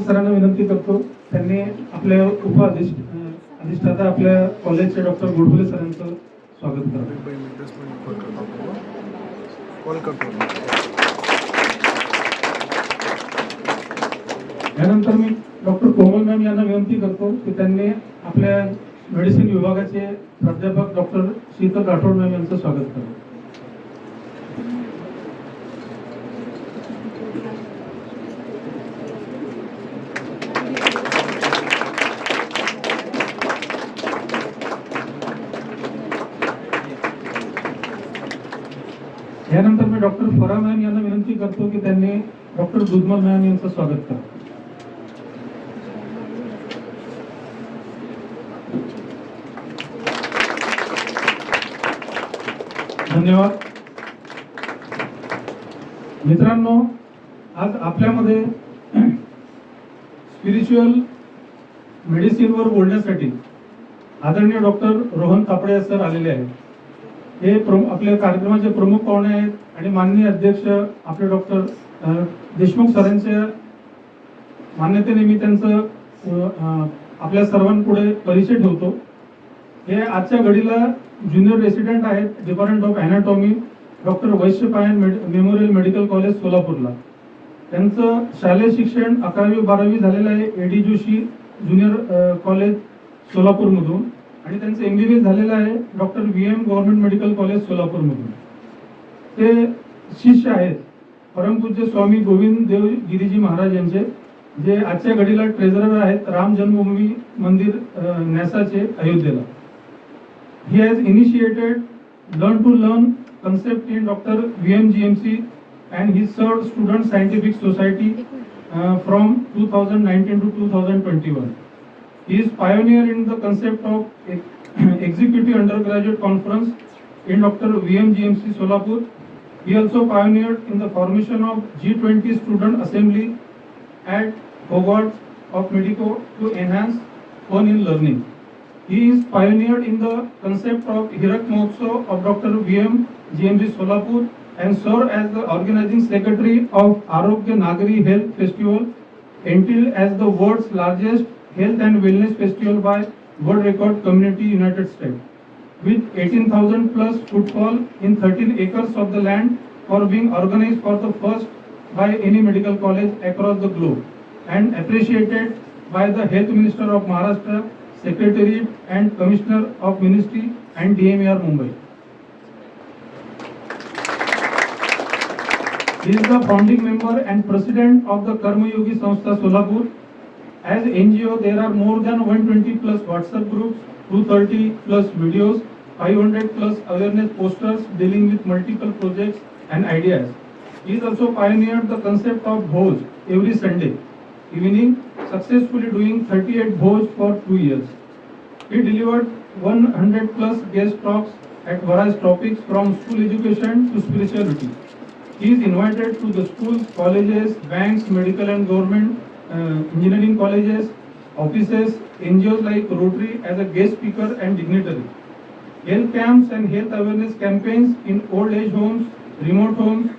सरांना विनंती करतो, त्यांनी आपल्या अधिष्ठाता आपल्या कॉलेजचे डॉक्टर गोडबोले सरांचं स्वागत करावं. यानंतर मी डॉक्टर कोमल मॅम यांना विनंती करतो की त्यांनी आपल्या मेडिसिन विभागाचे प्राध्यापक डॉक्टर शीतल राठोड मॅम यांचं स्वागत करावं. यानंतर मी डॉक्टर फरा मॅम यांना विनंती करतो की त्यांनी डॉक्टर दुधमल मॅम यांचं स्वागत करावं. धन्यवाद. मित्रांनो, आज आपल्यामध्ये स्पिरिच्युअल मेडिसिनवर बोलण्यासाठी आदरणीय डॉक्टर रोहन तापडे सर आलेले आहेत. हे आपल्या कार्यक्रमाचे प्रमुख पाहुणे आहेत आणि माननीय अध्यक्ष आपले डॉक्टर देशमुख सरांच्या मान्यतेने मी त्यांचं आपल्या सर्वांपुढे परिचय ठेवतो. हे आजच्या घडीला ज्युनियर रेसिडेंट आहेत department of anatomy doctor Vaishampayan memorial medical college सोलापूरला. त्यांचं शालेय शिक्षण 11वी-12वी झालेलं आहे एडी जोशी ज्युनियर कॉलेज सोलापूरमधून आणि त्यांचं MBBS झालेलं आहे doctor VM government medical college सोलापूरमधून. ते शिष्य आहेत परमपूज्य स्वामी गोविंद देव गिरीजी महाराज यांचे, जे आजच्या घडीला ट्रेझरर आहेत राम जन्मभूमी मंदिर न्यासाचे अयोध्येला. He has initiated learn to learn concept in Dr. VM GMC and he served Student Scientific Society from 2019 to 2021. He is pioneer in the concept of executive undergraduate conference in Dr. VM GMC Solapur. He also pioneered in the formation of G20 Student Assembly at Hogwarts of Medico to enhance fun in learning. He is pioneered in the concept of Hirak Mahotsav of Dr. VM GMC Solapur and served as the organizing secretary of Arogya Nagari Health Festival, entailed as the world's largest health and wellness festival by World Record Community United States, with 18,000 plus footfall in 13 acres of the land for being organized for the first by any medical college across the globe, and appreciated by the Health Minister of Maharashtra, Secretary and Commissioner of Ministry and DMAR Mumbai. He is the founding member and president of the Karma Yogi Sanstha Solapur. As NGO, there are more than 120 plus WhatsApp groups, 230 plus videos, 500 plus awareness posters dealing with multiple projects and ideas. He is also pioneered the concept of Bhoj every Sunday evening, successfully doing 38 Bhoj for 2 years. He delivered 100 plus guest talks at various topics from school education to spirituality. He is invited to the schools, colleges, banks, medical and government, engineering colleges, offices, NGOs like Rotary as a guest speaker and dignitary. Health camps and health awareness campaigns in old age homes, remote homes.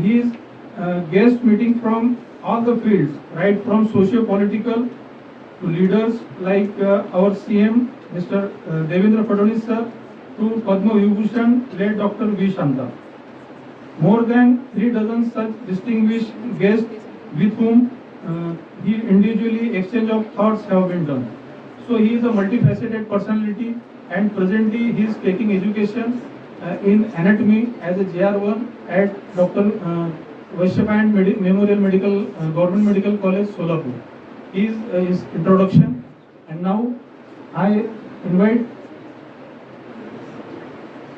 He is guest meeting from all the fields, right from socio-political to leaders like our CM, Mr. Devendra Fadnavis sir, to Padma Vibhushan, late Dr. V. Shanta. More than 3 dozen such distinguished guests with whom he individually exchange of thoughts have been done. So he is a multifaceted personality, and presently he is taking education in anatomy as a JR1 at Dr. Vaishyapayan Memorial Medical Government Medical College Solapur. He is his introduction, and now I invite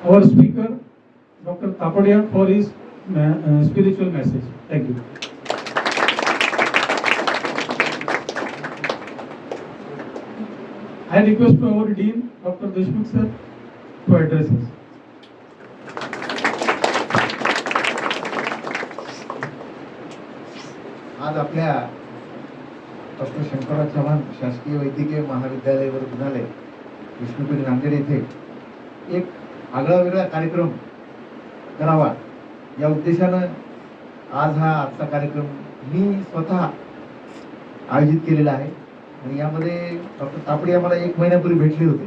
our speaker Dr. Tapadia for his spiritual message. Thank you. I request our Dean, Dr. Deshmukh sir, to address us. आज आपल्या doctor Shankarrao Chavan शासकीय वैद्यकीय महाविद्यालय व रुग्णालय विष्णुपुरी नांदेड येथे एक आगळा वेगळा कार्यक्रम करावा या उद्देशानं आज हा आजचा कार्यक्रम मी स्वतः आयोजित केलेला आहे. आणि यामध्ये डॉक्टर तापडे आम्हाला 1 महिन्यापूर्वी भेटले होते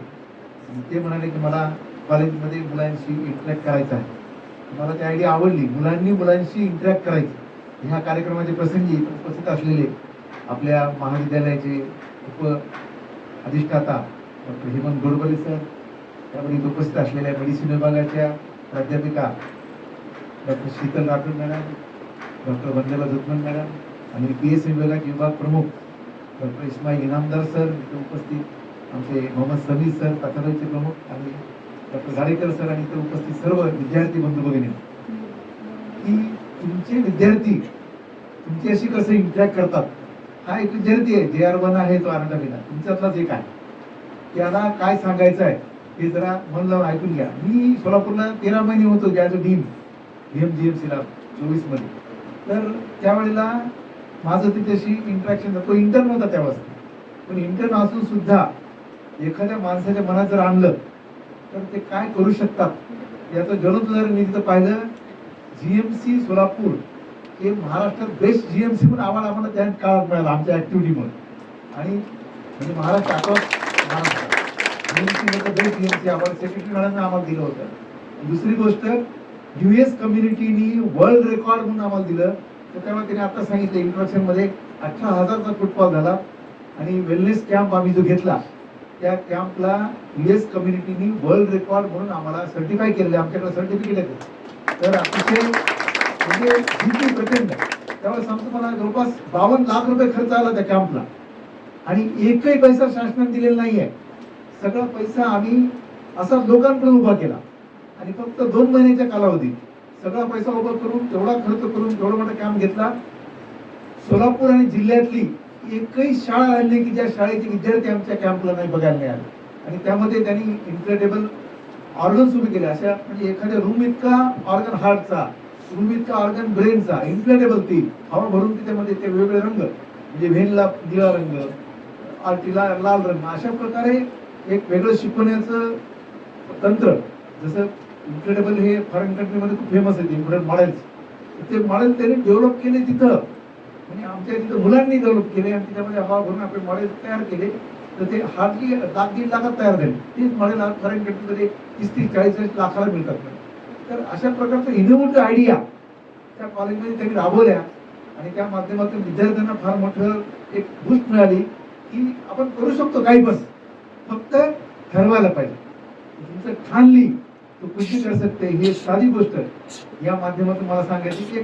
आणि ते म्हणाले की मला कॉलेजमध्ये मुलांशी इंटरॅक्ट करायचं आहे. मला ती आयडिया आवडली. मुलांशी इंटरॅक्ट करायचं. ह्या कार्यक्रमाचे प्रसंगी उपस्थित असलेले आपल्या महाविद्यालयाचे उप अधिष्ठाता डॉक्टर हेमंत गोडबोले सर, त्यामध्ये इथे उपस्थित असलेल्या मेडिसिन विभागाच्या प्राध्यापिका डॉक्टर शीतल राठोड मॅडम, डॉक्टर वंदना जोतमन मॅडम आणि PS विभागाचे विभाग प्रमुख डॉक्टर इस्माईल इनामदार सर इथे उपस्थित, आमचे मोहम्मद समीर सर पथकाचे प्रमुख आणि डॉक्टर गाडेकर सर आणि इथे उपस्थित सर्व विद्यार्थी बंधू भगिनी, की तुमचे विद्यार्थी तुमच्याशी कसं इंटरॅक्ट करतात. हा एक विद्यार्थी आहे, JR1 आहे, तो आनंदाबेला तुमच्यातलाच एक आहे. त्याला काय सांगायचं आहे हे जरा मन लावून ऐकून घ्या. मी सोलापूरला 13 महिने होतो ॲज अ डीन GMCला 24 मध्ये. तर त्यावेळेला माझं तिच्याशी इंटरॅक्शन, तो इंटर्न होता त्यावेळेस, पण इंटर्न असून सुद्धा एखाद्या माणसाच्या मनात जर आणलं तर ते काय करू शकतात याचं ज्वलंत उदाहरण मी तिथं पाहिलं. GMC सोलापूर हे महाराष्ट्रात बेस्ट GMC पण आम्हाला त्या काळात मिळाला आमच्या ऍक्टिव्हिटीमुळे. आणि म्हणजे महाराष्ट्र GMC बेस्ट GMC आम्हाला सेक्रेटरी मॅडमने आम्हाला दिलं होतं. दुसरी गोष्ट, US कम्युनिटीनी वर्ल्ड रेकॉर्ड म्हणून आम्हाला दिलं. तर तेव्हा त्याने आता सांगितलं इंट्रोडक्शन मध्ये 18,000चा फुटबॉल झाला. आणि वेलनेस कॅम्प आम्ही जो घेतला त्या कॅम्पला US कम्युनिटीनी वर्ल्ड रेकॉर्ड म्हणून आम्हाला सर्टिफाय केलेलं आहे. आमच्याकडे सर्टिफिकेट आहे. तर अतिशय म्हणजे ही प्रचंड. त्यावेळेस आमचं मला जवळपास 52 लाख रुपये खर्च आला त्या कॅम्पला आणि एकही पैसा शासनाने दिलेला नाहीये. सगळा पैसा आम्ही असा लोकांकडे उभा केला आणि फक्त 2 महिन्याच्या कालावधीत सगळा पैसा उभा करून तेवढा खर्च करून एवढा मोठा कॅम्प घेतला. सोलापूर आणि जिल्ह्यातली एकही शाळा राहिली नाही की ज्या शाळेचे विद्यार्थी आमच्या कॅम्पला नाही बघायला मिळाले. आणि त्यामध्ये त्यांनी इन्क्रेडिबल ऑर्गन्स उभे केले. अशा म्हणजे एखाद्या रूम इतका ऑर्गन हार्टचा, रूम इतका ऑर्गन ब्रेनचा, इन्क्रेडिबल ती हवा भरून त्याच्यामध्ये ते वेगवेगळे रंग, म्हणजे व्हेनला निळा रंग, आर्टीला लाल रंग, अशा प्रकारे एक वेगळं शिकवण्याचं तंत्र. जसं इन्क्रेडिबल हे फॉरेन कंट्रीमध्ये खूप फेमस आहे इन्क्रेडिबल मॉडेल्स. ते मॉडेल त्यांनी डेव्हलप केले तिथं, म्हणजे आमच्या तिथं मुलांनी डेव्हलप केले आणि त्याच्यामध्ये हवा भरून आपले मॉडेल तयार केले. तर ते हार्डली 1.5 लाखात तयार झाले. तीच मॉडेल आज फॉरेन कंट्रीमध्ये 30-40 लाखाला मिळतात. तर अशा प्रकारचं इनोव्हेटिव्ह आयडिया त्या कॉलेजमध्ये त्यांनी राबवल्या आणि त्या माध्यमातून विद्यार्थ्यांना फार मोठं एक बूस्ट मिळाली की आपण करू शकतो काही पण, फक्त ठरवायला पाहिजे. तुमचं ठाणली तो कुठली कर सकते, ही साधी गोष्ट या माध्यमातून मला सांगायची की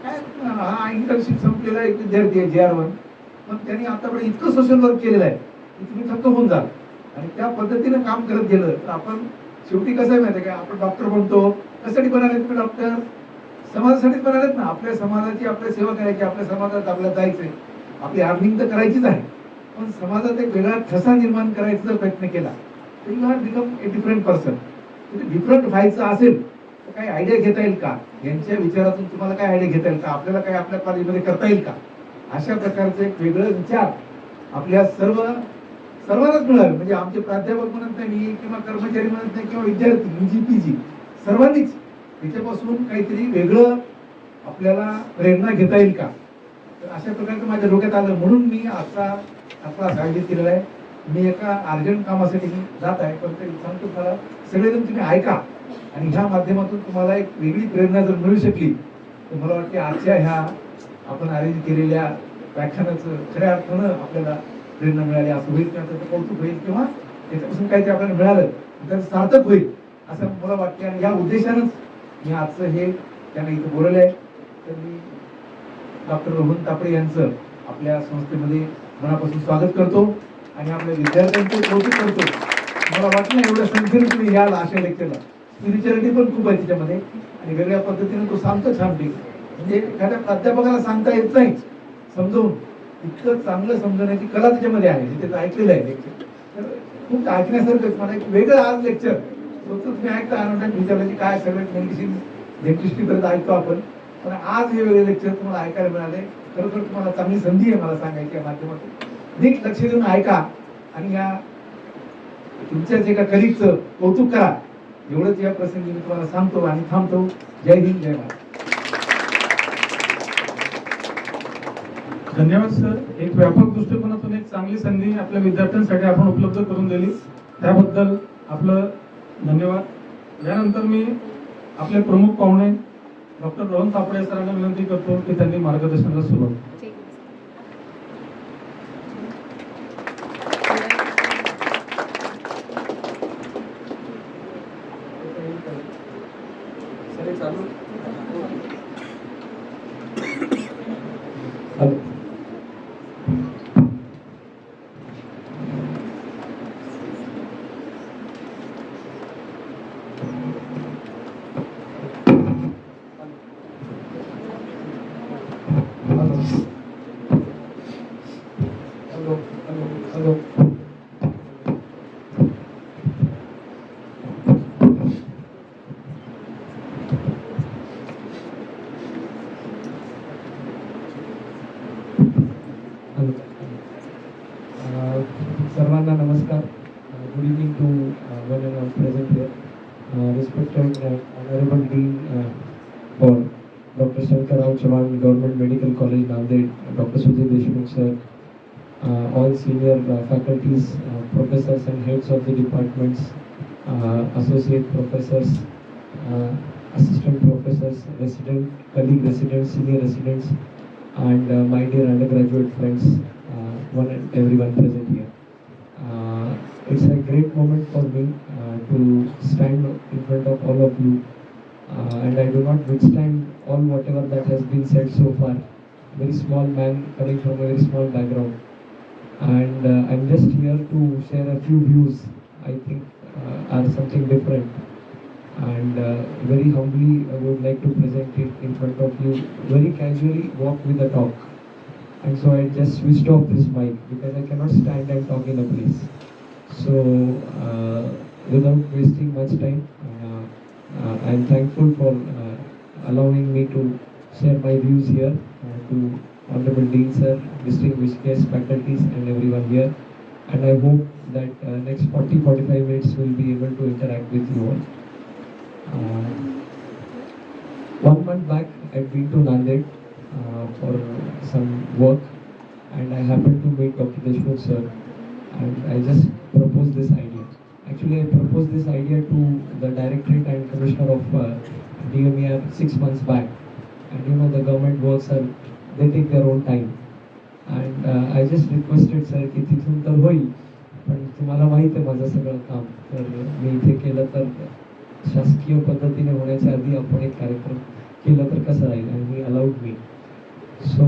काय हा इंटर्नशिप संपलेला एक विद्यार्थी आहे JR1, पण त्यांनी आतापर्यंत इतकं सोशल वर्क केलेलं आहे की तुम्ही थक्क होऊन जाल. आणि त्या पद्धतीनं काम करत गेलं तर आपण शेवटी कसं आहे माहिती आहे का, आपण डॉक्टर बनतो. कशासाठी बनाले तुम्ही डॉक्टर? समाजासाठीच बनालेत ना. आपल्या समाजाची आपल्या सेवा करायची, आपल्या समाजात आपल्याला जायचंय, आपली अर्निंग तर करायचीच आहे, पण समाजात एक वेगळा ठसा निर्माण करायचा जर प्रयत्न केला तर you have become a different person. Different व्हायचं असेल तर काही आयडिया घेता येईल का, यांच्या विचारातून तुम्हाला काय आयडिया घेता येईल का, आपल्याला काय आपल्या कॉलेजमध्ये करता येईल का, अशा प्रकारचे एक वेगळं विचार आपल्या सर्वांनाच मिळालं. म्हणजे आमचे प्राध्यापक म्हणत नाही मी, किंवा कर्मचारी म्हणत नाही, किंवा विद्यार्थी UGPG सर्वांनीच त्याच्यापासून काहीतरी वेगळं आपल्याला प्रेरणा घेता येईल का, तर अशा प्रकारचं माझ्या डोक्यात आलं. म्हणून मी आजचा आपला आयोजित केलेला आहे. मी एका अर्जंट कामासाठी जात आहे, पण ते सांगतो मला सगळेजण तुम्ही ऐका आणि ह्या माध्यमातून तुम्हाला एक वेगळी प्रेरणा जर मिळू शकली तर मला वाटते आजच्या ह्या आपण आयोजित केलेल्या व्याख्यानाचं खऱ्या अर्थानं आपल्याला प्रेरणा मिळाली असं होईल, किंवा त्याचं कौतुक होईल, किंवा त्याच्यापासून काहीतरी आपल्याला मिळालं तर सार्थक होईल असं मला वाटते. आणि या उद्देशानंच मी आजचं हे त्यांना इथं बोलवलं आहे. तर मी डॉक्टर रोहन तापडे यांचं आपल्या संस्थेमध्ये मनापासून स्वागत करतो आणि आपल्या विद्यार्थ्यांचं कौतुक करतो. मला वाटलं एवढ्या संख्येने तुम्ही याल अशा लेक्चरला. स्पिरिच्युअलिटी पण खूप आहे त्याच्यामध्ये आणि वेगळ्या पद्धतीने तो सांगतो छानपैकी. म्हणजे एखाद्या प्राध्यापकाला सांगता येत नाही समजवून, इतकं चांगलं समजवण्याची कला त्याच्यामध्ये आहे. त्याचं ऐकलेलं आहे लेक्चर, तर खूप ऐकण्यासारखं. मला एक वेगळं आज लेक्चर तुम्ही ऐकता आनंदात विचारायची काय सगळं मेडिसिन डेंटिस्ट्रीपर्यंत ऐकतो आपण, पण आज हे वेगळे लेक्चर तुम्हाला ऐकायला मिळाले. खरोखर तुम्हाला चांगली संधी आहे मला सांगायची या माध्यमातून. नीट लक्ष देऊन ऐका आणि या तुमच्याच एका कलिगचं कौतुक करा. एवढंच या प्रसंगी मी तुम्हाला सांगतो आणि थांबतो. जय हिंद, जय महाराष्ट्र. धन्यवाद सर. एक व्यापक दृष्टिकोनातून एक चांगली संधी आपल्या विद्यार्थ्यांसाठी आपण उपलब्ध करून दिली त्याबद्दल आपलं धन्यवाद. यानंतर मी आपले प्रमुख पाहुणे डॉक्टर रोहन तापडे सरांना विनंती करतो की त्यांनी मार्गदर्शनाला सुरुवात. सर्वांना नमस्कार. Good evening to one and all present here. Respected Honorable Dean for Dr. Shankar Rao Chavan, Government Medical College, Nanded, Dr. Sudhir Deshmukh sir, all senior faculties, professors and heads of the departments, associate professors, assistant professors, resident, colleague residents, senior residents, and my dear undergraduate friends, one and everyone present here. It's a great moment for me to stand in front of all of you, and I do not withstand all whatever that has been said so far. Very small man coming from a very small background, and I'm just here to share a few views I think are something different, and very humbly I would like to present it in front of you, very casually, walk with the talk. And so I just switched off this mic because I cannot stand and talk in a place. So without wasting much time, I'm thankful for allowing me to share my views here to Honorable Dean Sir, distinguished guests, faculties and everyone here. And I hope that next 40-45 minutes will be able to interact with you all. 1 month back, I'd been to Nanded for some work, and I happened to meet Dr. Deshmukh sir, and I just proposed this idea. Actually, I proposed this idea to the Directorate and Commissioner of DMER 6 months back, and you know the government works are, they take their own time, and I just requested sir की तिथून तर होईल, पण तुम्हाला माहित आहे माझं सगळं काम, तर मी इथे केलं तर शासकीय पद्धतीने होण्याच्या आधी आपण एक कार्यक्रम केला तर कसं राहील, and he allowed me. So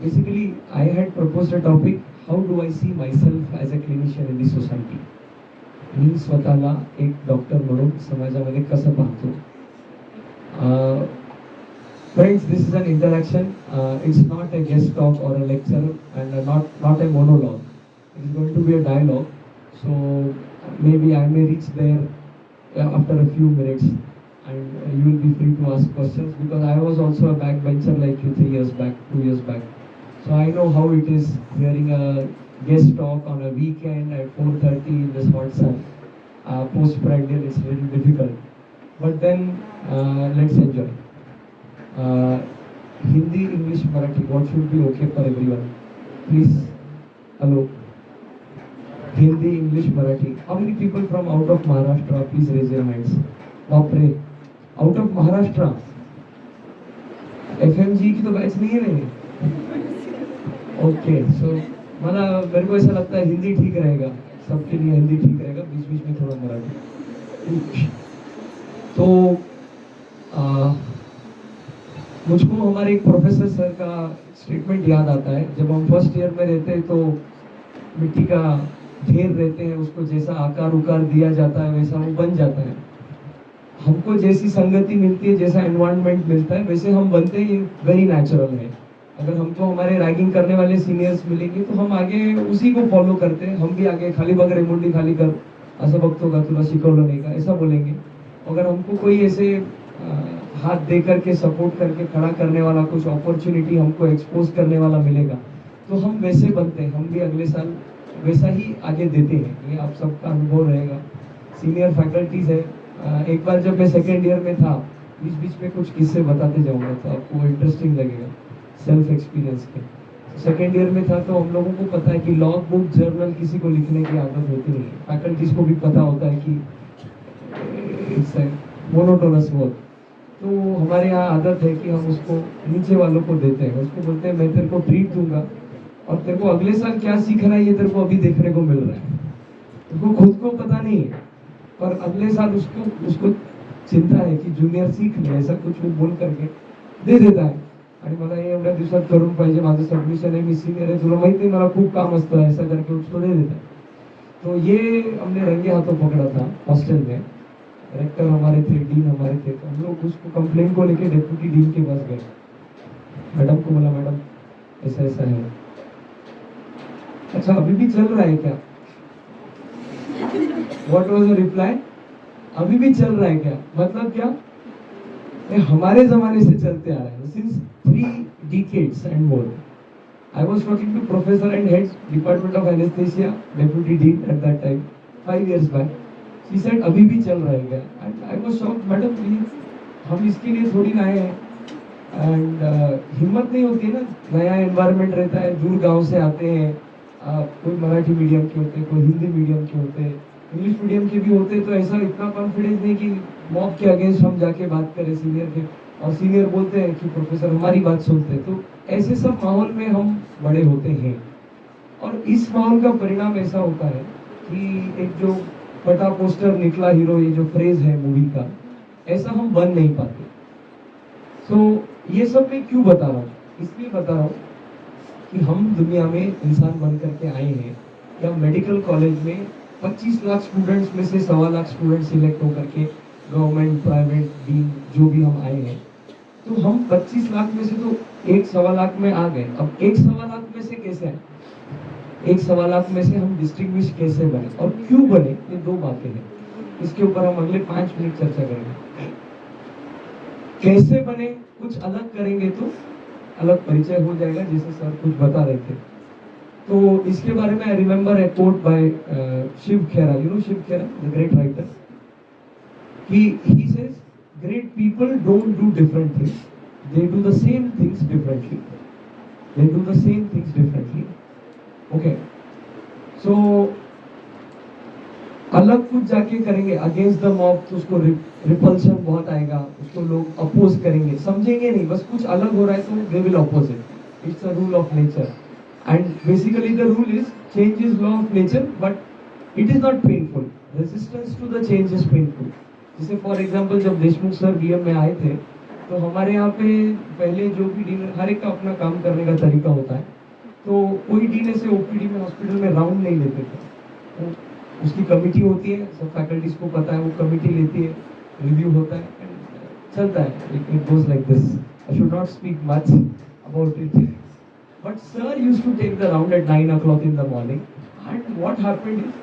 basically I had proposed a topic, how do I see myself as a clinician in the society. मी स्वतःला एक डॉक्टर म्हणून समाजामध्ये कसं पाहतो. Friends, this is an interaction. It's not a guest talk or a lecture, and not a monologue. It is going to be a dialogue. So maybe I may reach there after a few minutes, and you will be free to ask questions, because I was also a backbencher like you 3 years back, 2 years back. So I know how it is hearing a guest talk on a weekend at 4:30 in this hot sun. Post-prandial, it's a little difficult. But then let's enjoy. Hindi, English, Marathi, what should be okay for everyone? Please, hello. Hindi, English, Marathi. How many people from out of Maharashtra? Please raise your hands. Bapre, out of Maharashtra. FMG की तो batch नहीं है नहीं. Okay, सो मेरे को ऐसा लगता है हिंदी ठीक रहेगा, सबके लिए हिंदी ठीक रहेगा, बीच बीच में थोड़ा मराठी. तो मुझको हमारे एक प्रोफेसर सर का स्टेटमेंट याद आता है. जब हम फर्स्ट ईयर में रहते हैं तो मिट्टी का ढेर रहते हैं, उसको जैसा आकार उकार दिया जाता है वैसा वो बन जाता है. हमको जैसी संगति मिलती है, जैसा एनवायरनमेंट मिलता है, वैसे हम बनते हैं. ये वेरी नेचुरल है. अगर हमको हमारे रैगिंग करने वाले सीनियर्स मिलेंगे तो हम आगे उसी को फॉलो करते हैं. हम भी आगे खाली बघ रे मुंडी खाली कर, असं बघतो का, तुला शिकवलं नाही का, ऐसा बोलेंगे. अगर हमको कोई ऐसे हाथ दे करके सपोर्ट करके खड़ा करने वाला, कुछ अपॉर्चुनिटी हमको एक्सपोज करने वाला मिलेगा तो हम वैसे बनते हैं. हम भी अगले साल वैसा ही आगे देते हैं. ये आप सबका अनुभव रहेगा. सीनियर फैकल्टीज है. एक बार जब मैं सेकेंड ईयर में था, बीच बीच में कुछ किस्से बताते जाऊंगा तो आपको इंटरेस्टिंग लगेगा, सेल्फ एक्सपीरियंस के. सेकेंड ईयर में था तो हम लोगों को पता है कि लॉग बुक जर्नल किसी को लिखने की आदत होती नहीं है, फैकल्टीज को भी पता होता है कि इट्स मोनोटोनस वर्क। तो हमारे यहाँ आदत है कि हम उसको नीचे वालों को देते हैं, उसको बोलते हैं मैं तेरे को ट्रीट दूंगा और तेरे को अगले साल क्या सीख रहा है ये तेरे को अभी देखने को मिल रहा है। उसको खुद को पता नहीं है पर अगले साल उसको उसको चिंता आहे की ज्युनियर सीख ले, ऐसा कुछ वो बोल करके दे देता है आणि मला हे एवढ्या दिवसात करून पाहिजे, माझं सबमिशन आहे, मी सिनियर आहे, तुला माहिती मला खूप काम असतं, ऐसा करके उसको दे देता है। तो ये हमने रंगे हाथों पकड़ा था हॉस्टल में। रेक्टर हमारे थे, डीन हमारे थे, तो हम लोग उसको कंप्लेन को लेके डेप्यूटी डीन के पास गए, मैडम को बोला मैडम ऐसा ऐसा है। अच्छा अभी भी चल रहा है क्या? What was the reply? अभी भी चल रहा है क्या? मतलब क्या? ये हमारे जमाने से चलते आ रहा है since 3 decades and more. I was talking to professor and head department of anesthesia, deputy dean at that time, 5 years back. She said अभी भी चल रहा है क्या? And I was shocked, madam हम इसके लिए थोड़ी ना आए हैं। एंड हिम्मत नहीं होती ना, नया एनवायरनमेंट रहता है, दूर गांव से आते हैं, कोई मराठी मीडियम के होते हैं, कोई हिंदी मीडियम के होते हैं, इंग्लिश मीडियम के भी होते हैं, तो ऐसा इतना कॉन्फिडेंस नहीं कि मॉब के अगेंस्ट हम जाके बात करें सीनियर के, और सीनियर बोलते हैं कि प्रोफेसर हमारी बात सुनते हैं। तो ऐसे सब माहौल में हम बड़े होते हैं और इस माहौल का परिणाम ऐसा होता है कि एक जो बटा पोस्टर निकला हीरो, ये जो फ्रेज है मूवी का, ऐसा हम बन नहीं पाते। ये सब मैं क्यों बता रहा हूँ? इसलिए बता रहा हूँ कि हम दुनिया में इंसान बन करके आए हैं, या मेडिकल कॉलेज में 25 लाख स्टूडेंट्स में से 1.25 लाख स्टूडेंट सिलेक्ट होकर के गवर्नमेंट प्राइवेट डीन जो भी हम आए हैं, तो हम 25 लाख में से तो 1.25 लाख में आ गए। अब 1.25 लाख में से कैसे आए? 1.25 लाख में से हम डिस्ट्रिब्यूश कैसे बने और क्यों बने, ये 2 बातें हैं। इसके ऊपर हम अगले 5 मिनट चर्चा करेंगे। कैसे बने कुछ अलग करेंगे तो अलग परिचय हो जाएगा, जैसे सर कुछ बता रहे थे। तो इसके बारे में I remember a quote by Shiv Khera, you know Shiv Khera the great writer, he says great people don't do different things, they do the same things differently, they do the same things differently. Okay, so अलग कुछ जाके करेंगे against the mob तो उसको repulsion बहुत आएगा, उसको लोग अपोज करेंगे, समझेंगे नहीं, बस कुछ अलग हो रहा है तो they will oppose it. It's a rule of nature and basically the rule is change is law of nature but it is not painful, resistance to the change is painful. जैसे फॉर एग्जांपल जब Deshmukh sir BM में आए थे तो हमारे यहाँ पे पहले जो भी डीन, हर एक का अपना काम करने का तरीका होता है, तो कोई डीन ऐसे ओपीडी में हॉस्पिटल में राउंड नहीं लेते थे। उसकी कमिटी होती है, सब फैकल्टीज को पता है, वो कमिटी लेती है, रिव्यू होता है, चलता है, it goes like this. I should not speak much about it, but sir used to take the round at 9 o'clock in the morning and what happened is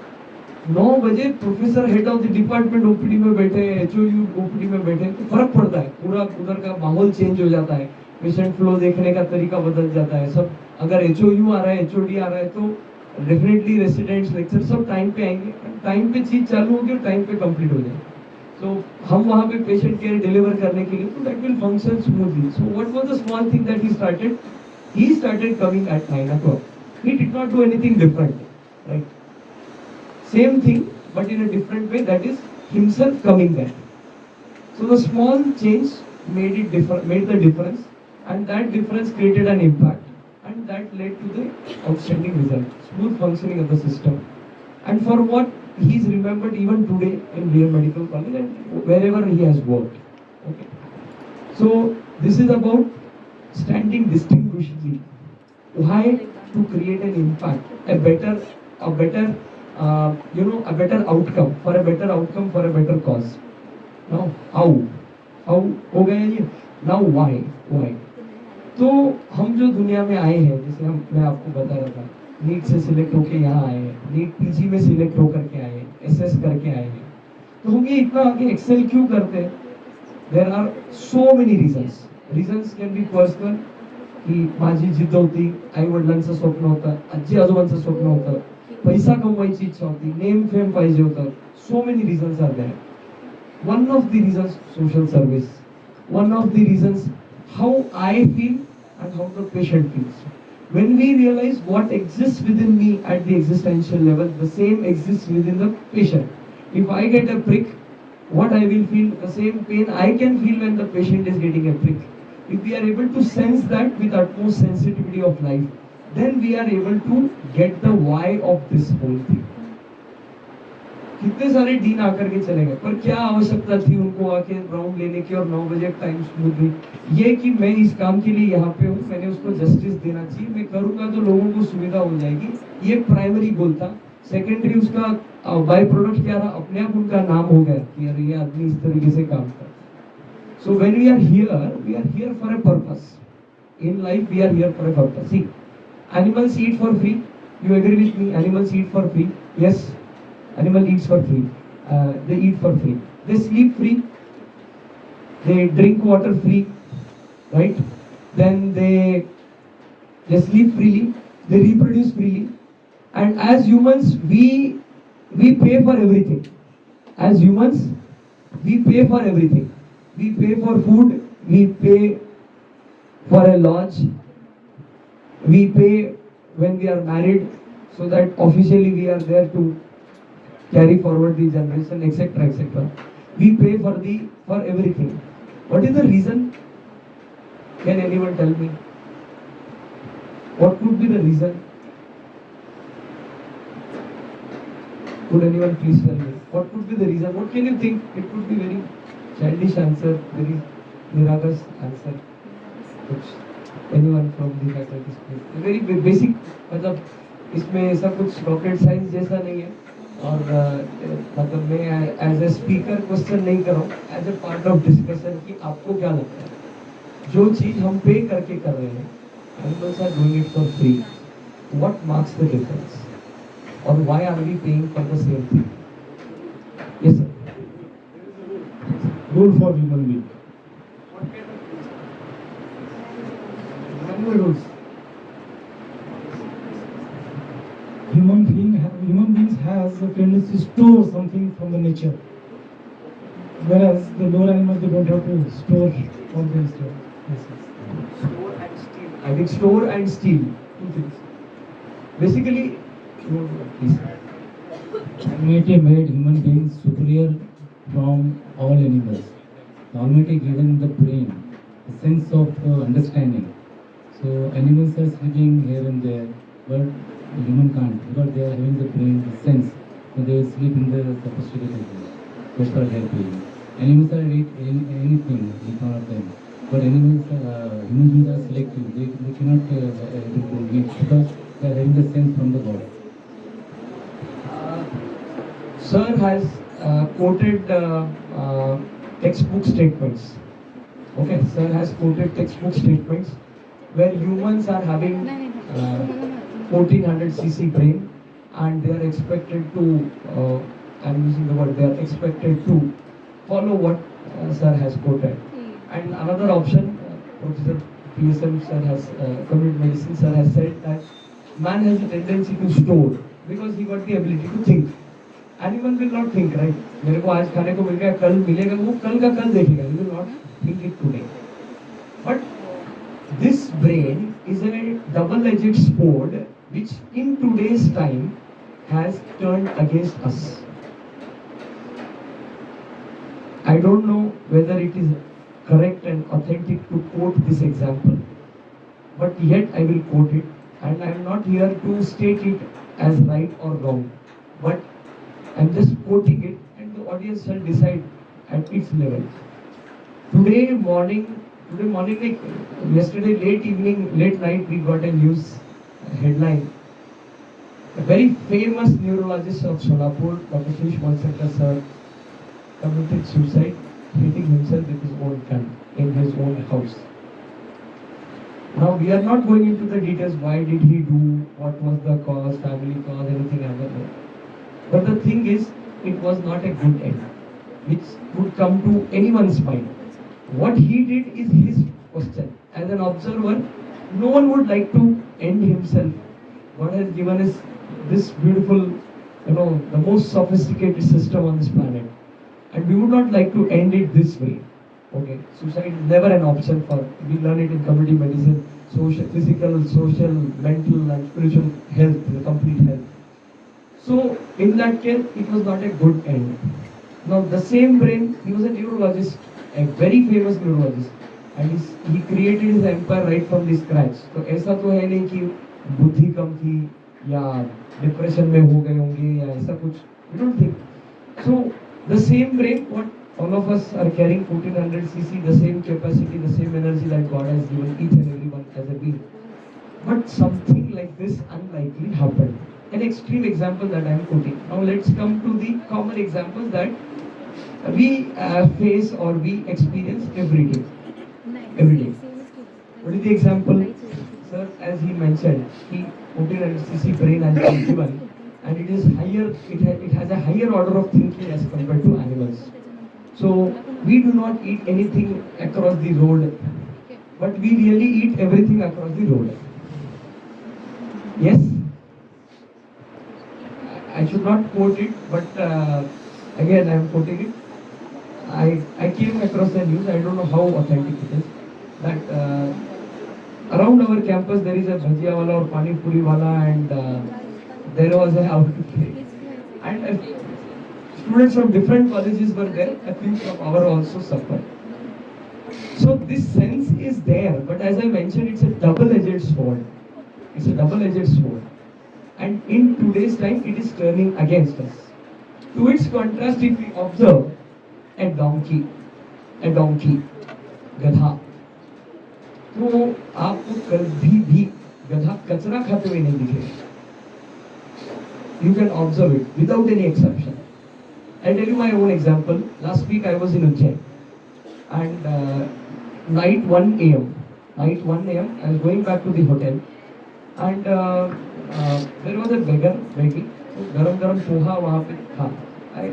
9 बजे professor head of the department OPD में बैठे, एचओयू OPD में बैठे, तो फर्क पड़ता है, पूरा उधर का माहौल चेंज हो जाता है, पेशेंट फ्लो देखने का तरीका बदल जाता है। सब अगर एचओयू आ रहा है, एचओडी आ रहा है, तो डेफिनेटली रेसिडेंट्स लेक्चर सब टाइम पे आएंगे, टाइम पे चीज चालू होगी और टाइम पे कंप्लीट हो जाएगी। सो हम वहाँ पे पेशेंट केयर डिलीवर करने के लिए, तो that will function smoothly. So what was the small thing that he started coming at 9 o'clock. He did not do anything different, right? Same thing but in a different way, that is himself coming there. So the small change made the difference, and that difference created an impact, and that led to the outstanding result, smooth functioning of the system, and for what he is remembered even today in Real Medical College and wherever he has worked. Okay, so this is about standing distinguishedly. Why? To create an impact, a better a better outcome, for a better outcome, for a better cause. Now how हो गया ये? Now why? तो हम जो दुनिया में आए हैं, जैसे मैं आपको बता रहा था, नीट से सिलेक्ट होके यहाँ आए हैं, नीट पीजी में सिलेक्ट होकर के आए हैं, एसएस करके आए हैं, तो हम ये इतना आगे एक्सेल क्यों करते हैं? There are so many reasons can be personal, की माझी जिद्द होती, आई वडिलांचं स्वप्न होतं, आजी आजोबांचं स्वप्न होतं, पैसा कमवायची इच्छा होती, नेम फेम पाहिजे होतं, so many reasons are there. One of the reasons social service, one of the reasons how I feel and how the patient feels. When we realize what exists within me at the existential level, the same exists within the patient. If I get a prick, what I will feel, the same pain I can feel when the patient is getting a prick. If we are able to sense that with utmost sensitivity of life, then we are able to get the why of this whole thing. कितने सारे dean आकर के चले गए, पर क्या आवश्यकता थी उनको आके राउंड लेने की और 9 बजे टाइम स्मूथ हुई। ये कि मैं इस काम के लिए यहाँ पे हूँ, मैंने उसको जस्टिस देना चाहिए, मैं करूँगा तो लोगों को सुविधा हो जाएगी, ये प्राइमरी गोल था। सेकेंडरी उसका बाय प्रोडक्ट क्या रहा, अपने आप उनका नाम हो गया कि यार ये आदमी इस तरीके से काम करता है। So when we are here for a purpose in life, we are here for a purpose. See, animals eat for free, you agree with me? Animals eat for free, yes. Animal eats for free. They eat for free. They sleep free. They drink water free, right? Then they sleep freely. They reproduce freely. And as humans, we pay for everything. As humans, we pay for everything. We pay for food. We pay for a lodge. We pay when we are married, so that officially we are there to carry forward the generation, etc., etc. We pay for everything. What is the reason? Can anyone tell me? What could be the reason? Could anyone please tell me? What could be the reason? What can you think? It could be very childish answer, very miraculous answer. Which anyone from the faculty, please. Very basic, मतलब इसमें ऐसा कुछ rocket science जैसा नहीं है, और मतलब मैं एज ए स्पीकर क्वेश्चन नहीं कर रहा हूँ, as a part of discussion कि आपको क्या लगता है जो चीज हम पे करके कर रहे हैं, animals are doing it for free, what marks the difference, और why are we paying for the same thing? Yes sir. Rule for human being. Manual rules. Human beings has a tendency to store something from the nature, whereas the lower animals, they don't have to store all the stuff. Yes, yes. Store and steal. I think store and steal, two things. Basically, please. Almighty made human beings superior from all animals. The Almighty given the brain, a sense of understanding. So animals are sleeping here and there, but the human can't, because they are having the brain, the sense. So they will sleep in the sophisticated way. That's what they are doing. Animals are eat anything, each one of them. But animals, human beings are selective. They cannot able to eat because they are having the sense from the God. Sir has quoted textbook statements. Okay, sir has quoted textbook statements where humans are having 1400 cc brain, and they are expected to, I'm using the word, they are expected to follow what sir has quoted. And another option, Professor PSM sir has, community medicine sir has said that man has a tendency to store because he got the ability to think. Animal will not think, right? मेरे को आज खाने को मिल गया, कल मिलेगा, वो कल का कल देखेगा. He will not think it today. But this brain is a double-edged sword which in today's time has turned against us. I don't know whether it is correct and authentic to quote this example, but yet I will quote it, and I am not here to state it as right or wrong, but I am just quoting it, and the audience shall decide at its level. Today morning, like yesterday late evening, late night, we got a news headline. A very famous neurologist of Solapur, Dr. Shrish Malsekar sir, committed suicide, hitting himself with his own gun in his own house. Now we are not going into the details, why did he do, what was the cause, family cause, anything other than. But the thing is, it was not a good end, which would come to anyone's mind. What he did is his question. As an observer, no one would like to end himself. God has given us this beautiful, the most sophisticated system on this planet. And we would not like to end it this way. Okay, suicide is never an option for, we learn it in community medicine. social, physical, social, mental, and spiritual health, the complete health. So in that case, it was not a good end. Now the same brain, he was a neurologist, a very famous neurologist, and he created his empire right from the scratch. तो ऐसा तो है नहीं कि बुद्धि कम थी या depression में हो गए होंगे या ऐसा कुछ. I don't think. So the same brain, what all of us are carrying 1400 cc, the same capacity, the same energy that God has given each and everyone as a being. But something like this unlikely happened. An extreme example that I am quoting. Now let's come to the common examples that we face or we experience every day. Every day. What is the example? Sir, as he mentioned, he 1400 cc brain has been given, and it is higher. It has a higher order of thinking as compared to animals. So we do not eat anything across the road, but we really eat everything across the road. Yes. I should not quote it, but again I am quoting it. I came across the news, I don't know how authentic it is, that around our campus there is a bhajia wala or pani puri wala, and there was a outbreak. And students from different colleges were there, I think from our also suffered. So this sense is there, but as I mentioned, it's a double-edged sword. It's a double-edged sword. And in today's time, it is turning against us. To its contrast, if we observe a donkey, गधा, तो आपको कभी भी गधा कचरा खाते हुए नहीं दिखेगा. You can observe it without any exception. I'll tell you my own example. Last week I was in Ujjain, and night 1 a.m. I was going back to the hotel, and there was a beggar begging. So garam poha वहाँ पे था. I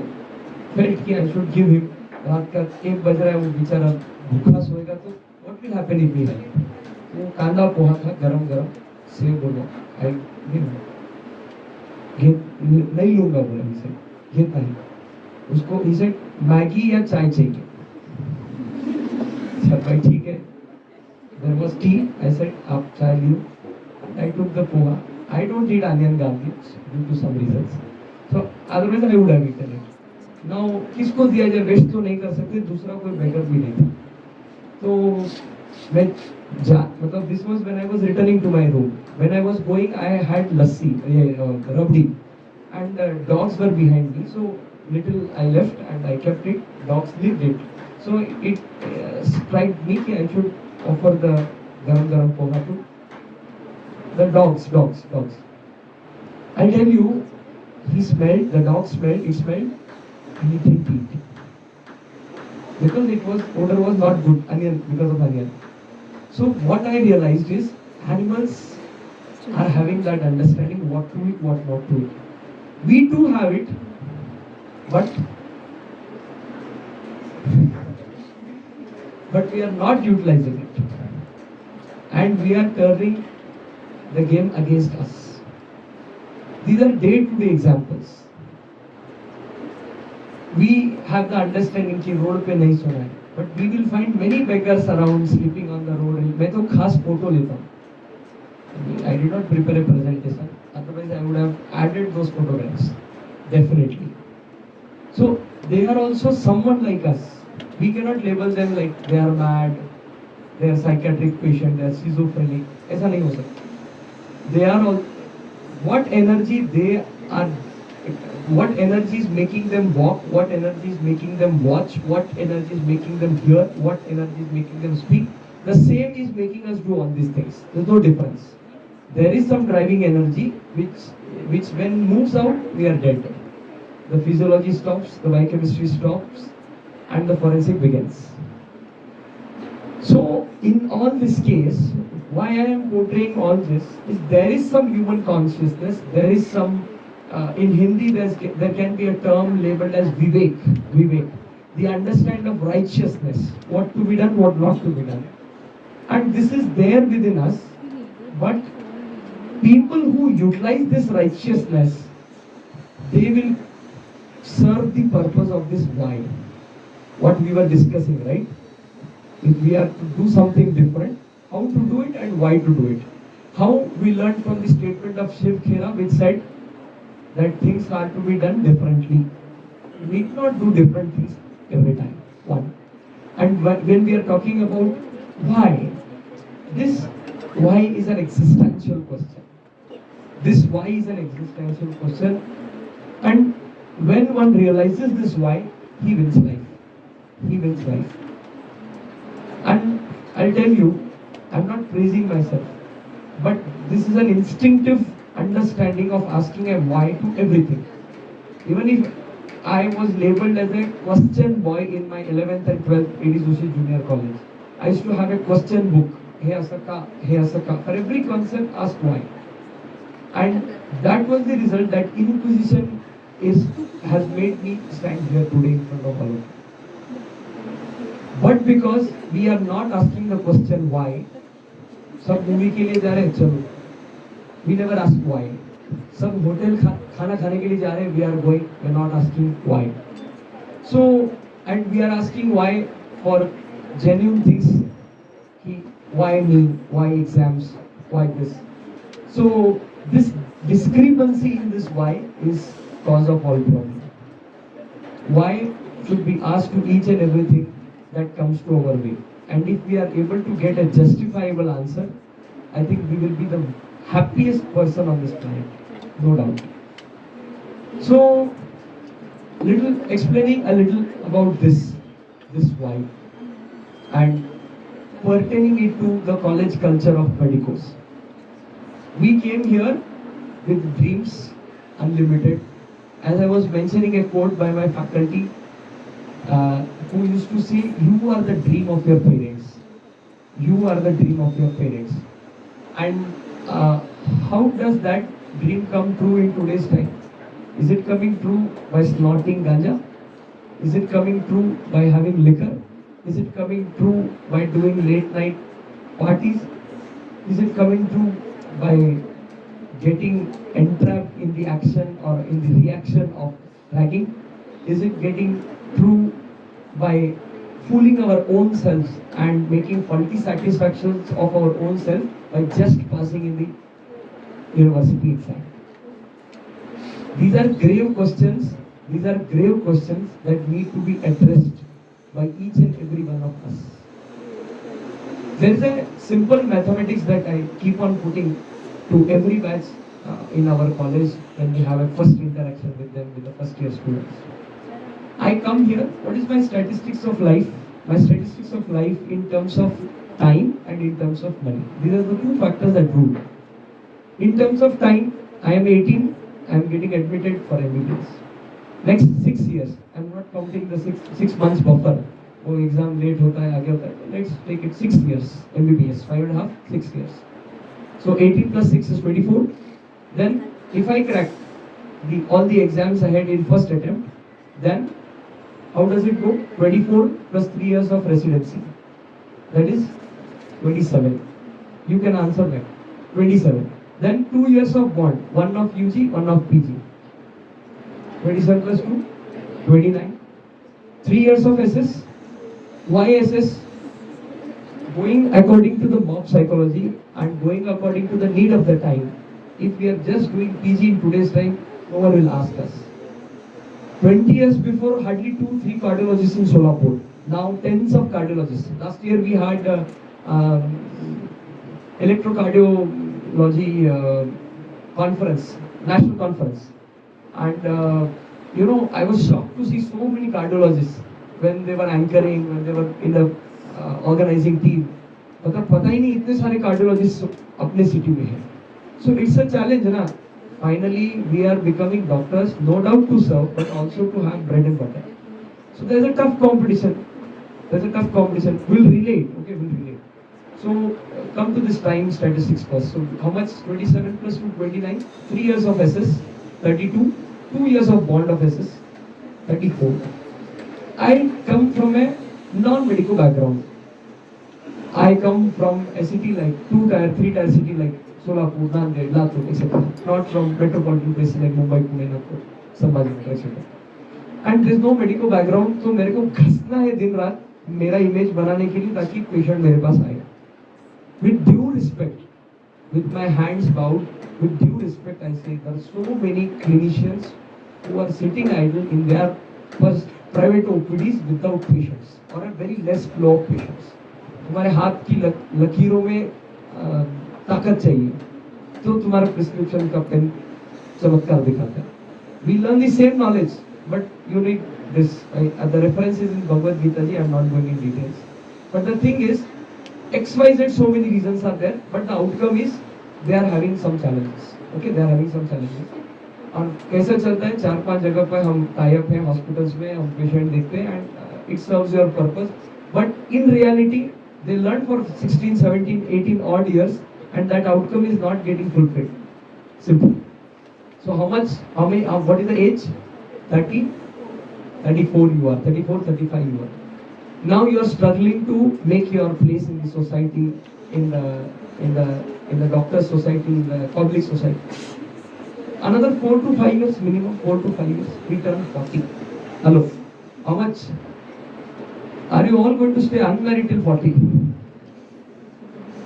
felt कि I should give him. रात का 1 बज रहा है, वो बेचारा भूखा सोएगा तो what will happen if we help? वो कांदा पोहा था गरम सेव बोलो. I नहीं लूंगा बोला. he said घेत नहीं. उसको he said मैगी या चाय चाहिए. अच्छा भाई ठीक है. There was tea. I said आप चाय लियो. I took the poha. I don't eat onion garlic due to some reasons. So otherwise I would have eaten it. Now किसको दिया जाए, वेस्ट तो नहीं कर सकते, दूसरा कोई बेगर भी नहीं था. तो मैं मतलब this was when I was returning to my room. When I was going, I had lassi, rabdi, and dogs were behind me. So little I left and I kept it. Dogs lived it. So it struck me that I should offer the garam poha to the dogs. I tell you, he smelled, the dog smelled, it smelled, and he didn't eat. Because odor was not good, because of onion. So what I realized is, animals are having that understanding what to eat, what not to eat. We too have it, but we are not utilizing it. And we are turning the game against us. These are day-to-day examples. We have the understanding कि road पे नहीं सोना है, but we will find many beggars around sleeping on the road. मैं तो खास photo लेता हूँ. I did not prepare a presentation. Otherwise, I would have added those photographs. Definitely. So they are also someone like us. We cannot label them like they are mad, they are psychiatric patient, they are schizophrenic. ऐसा नहीं हो सकता. They are all. What energy is making them walk, what energy is making them watch, what energy is making them hear, what energy is making them speak, the same is making us do all these things. There's no difference. There is some driving energy which when moves out, we are dead. The physiology stops, the biochemistry stops, and the forensic begins. So in all this case, why I am portraying all this is there is some human consciousness, there is some in Hindi there can be a term labeled as vivek, the understanding of righteousness, what to be done, what not to be done, and this is there within us. But people who utilize this righteousness, they will serve the purpose of this why, what we were discussing, right? If we are to do something different, how to do it and why to do it. How we learned from the statement of Shiv Khera, which said that things are to be done differently. We need not do different things every time. One. And when we are talking about why, this why is an existential question. This why is an existential question. And when one realizes this why, he wins life. He wins life. And I'll tell you, I'm not praising myself, but this is an instinctive understanding of asking a why to everything. Even if I was labeled as a question boy in my 11th and 12th A.D. Joshi Junior College, I used to have a question book. Hey Asaka, hey Asaka. For every concept, ask why. And that was the result that inquisition has made me stand here today in front of all of you. But because we are not asking the question why, सब movie के लिए जा रहे हैं चलो, we never ask why. सब hotel खाना खाने के लिए जा रहे हैं, we are going, we are not asking why. So, and we are asking why for genuine things. Why me? Why exams? Why this? So, this discrepancy in this why is cause of all problem. Why should be asked to each and everything that comes to our way. And if we are able to get a justifiable answer, I think we will be the happiest person on this planet, no doubt. So, explaining a little about this why, and pertaining it to the college culture of medicos. We came here with dreams unlimited. As I was mentioning a quote by my faculty, who used to say, you are the dream of your parents. You are the dream of your parents. And how does that dream come true in today's time? Is it coming true by snorting ganja? Is it coming true by having liquor? Is it coming true by doing late night parties? Is it coming true by getting entrapped in the action or in the reaction of ragging? Is it getting true by fooling our own selves and making faulty satisfactions of our own self by just passing in the university exam? These are grave questions. These are grave questions that need to be addressed by each and every one of us. There is a simple mathematics that I keep on putting to every batch in our college when we have a first interaction with them, with the first year students. I come here, what is my statistics of life? My statistics of life in terms of time and in terms of money. These are the two factors that rule. In terms of time, I am 18, I am getting admitted for MBBS. Next 6 years, I am not counting the six months buffer. Oh, exam late hota hai, aage hota hai. Let's take it 6 years, MBBS, 5.5, 6 years. So 18 plus 6 is 24. Then if I crack all the exams ahead in first attempt, then how does it go? 24 plus 3 years of residency. That is 27. You can answer that. 27. Then 2 years of bond. One of UG, one of PG. 27 plus 2, 29. 3 years of SS. Why SS? Going according to the mob psychology and going according to the need of the time. If we are just doing PG in today's time, no one will ask us. 20 years before, hardly 2-3 cardiologists in Solapur. Now tens of cardiologists. Last year we had electrocardiology conference, national conference. And I was shocked to see so many cardiologists when they were anchoring, when they were in the organizing team. मतलब पता ही नहीं इतने सारे cardiologists अपने city में हैं. So it's a challenge, na. Finally, we are becoming doctors, no doubt to serve, but also to have bread and butter. So there's a tough competition. We'll relate, okay, we'll relate. So come to this time statistics first. So how much? 27 plus 2, 29. 3 years of SS, 32. 2 years of bond of SS, 34. I come from a non-medical background. I come from a city like 2-tier, 3-tier city like Solapur, Nanded, Latur, etc. Not from metropolitan places like Mumbai, Pune, Nagpur, Sambhajinagar, etc. And there is no medical background, so मेरे को घसना है दिन रात मेरा image बनाने के लिए ताकि पेशेंट मेरे पास आए. with due respect, with my hands bowed, with due respect, I say there are so many clinicians who are sitting idle in their private OPDs without patients or a very less flow of patients. तुम्हारे हाथ की लकीरों में ताकत चाहिए तो तुम्हारा prescription का pen चमत्कार दिखाता है. We learn the same knowledge, but you need this. The reference is in Bhagavad Gita ji. I am not going in details. But the thing is, XYZ so many reasons are there, but the outcome is they are having some challenges. Okay, they are having some challenges. और कैसे चलता है 4-5 जगह पर हम tie up हैं hospitals में हम पेशेंट देखते हैं and it serves your purpose but in reality they learn for 16, 17, 18 odd years and that outcome is not getting fulfilled. Simple. So how many, what is the age? 30, 34 you are, 34, 35 you are. Now you are struggling to make your place in the society, in the doctor's society, in the public society. Another 4 to 5 years minimum, 4 to 5 years, we turn 40. Hello, how much? Are you all going to stay unmarried till 40?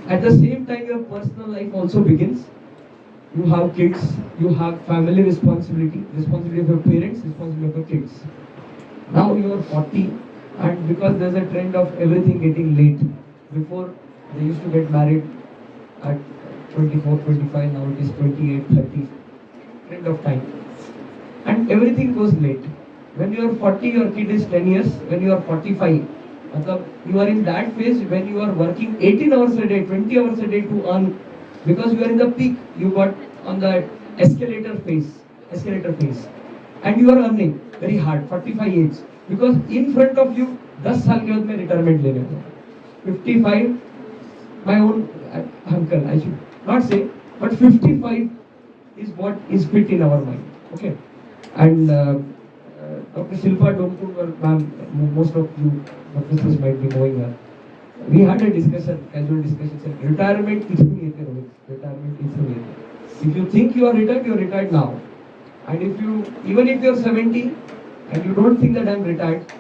At the same time, your personal life also begins. You have kids, you have family responsibility, responsibility of your parents, responsibility of your kids. Now you are 40, and because there's a trend of everything getting late. Before they used to get married at 24, 25, now it is 28, 30. Trend of time. And everything goes late. When you are 40, your kid is 10 years. When you are 45, you are in that phase when you are working 18 hours a day, 20 hours a day to earn, because you are in the peak, you got on the escalator phase, and you are earning very hard, 45 age, because in front of you 10 साल के बाद में retirement लेने को 55, my own uncle, I should not say, but 55 is what is fit in our mind. Okay, and Dr. Shilpa Domkur, ma'am, most of you professors might be knowing her. We had a discussion, casual discussion, said retirement is retirement is. If you think you are retired now. And if you, even if you are 70 and you don't think that I am retired,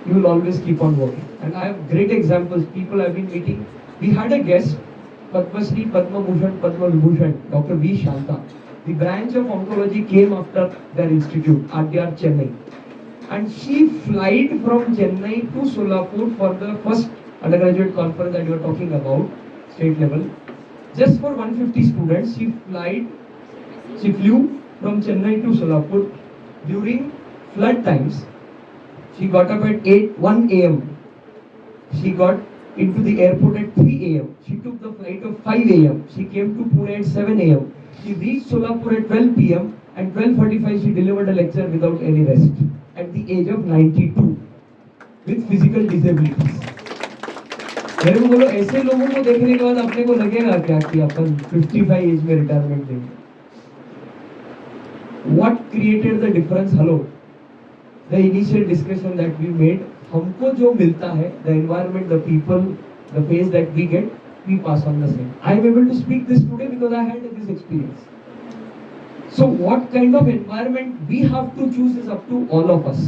you will always keep on working. And I have great examples. People have been meeting. We had a guest, Padma Shri, Padma Bhushan, Padma Vibhushan, Dr. V. Shanta. The branch of oncology came after their institute, RDR Chennai. And she flied from Chennai to Solapur for the first undergraduate conference that you are talking about, state level. Just for 150 students, she flew from Chennai to Solapur during flood times. She got up at 1 a.m. She got into the airport at 3 a.m. She took the flight of 5 a.m. She came to Pune at 7 a.m. She reached Solapur at 12 p.m. and 12:45 she delivered a lecture without any rest at the age of 92 with physical disabilities. मेरे को बोलो ऐसे लोगों को देखने के बाद अपने को लगेगा क्या कि अपन 55 एज में रिटायरमेंट लेंगे? What created the difference? Hello, the initial discussion that we made. हमको जो मिलता है, the environment, the people, the phase that we get, we pass on the same. I am able to speak this today because I had this experience. So what kind of environment we have to choose is up to all of us.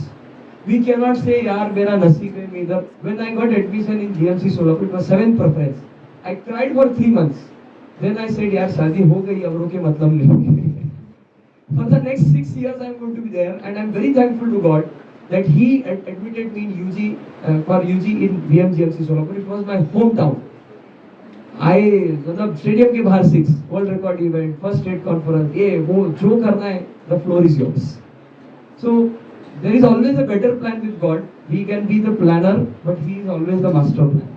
We cannot say, यार मेरा नसीब है मैं इधर. When I got admission in GMC Solapur, it was 7th preference. I cried for 3 months. Then I said, यार शादी हो गई अब रोके मतलब नहीं. For the next 6 years I am going to be there, and I am very thankful to God that He admitted me in UG for UG in VMGMC Solapur. It was my hometown. मतलब stadium के बाहर 6 world record event, first state conference, ये वो जो करना है, the floor is yours. So there is always a better plan with God. We can be the planner but he is always the master plan.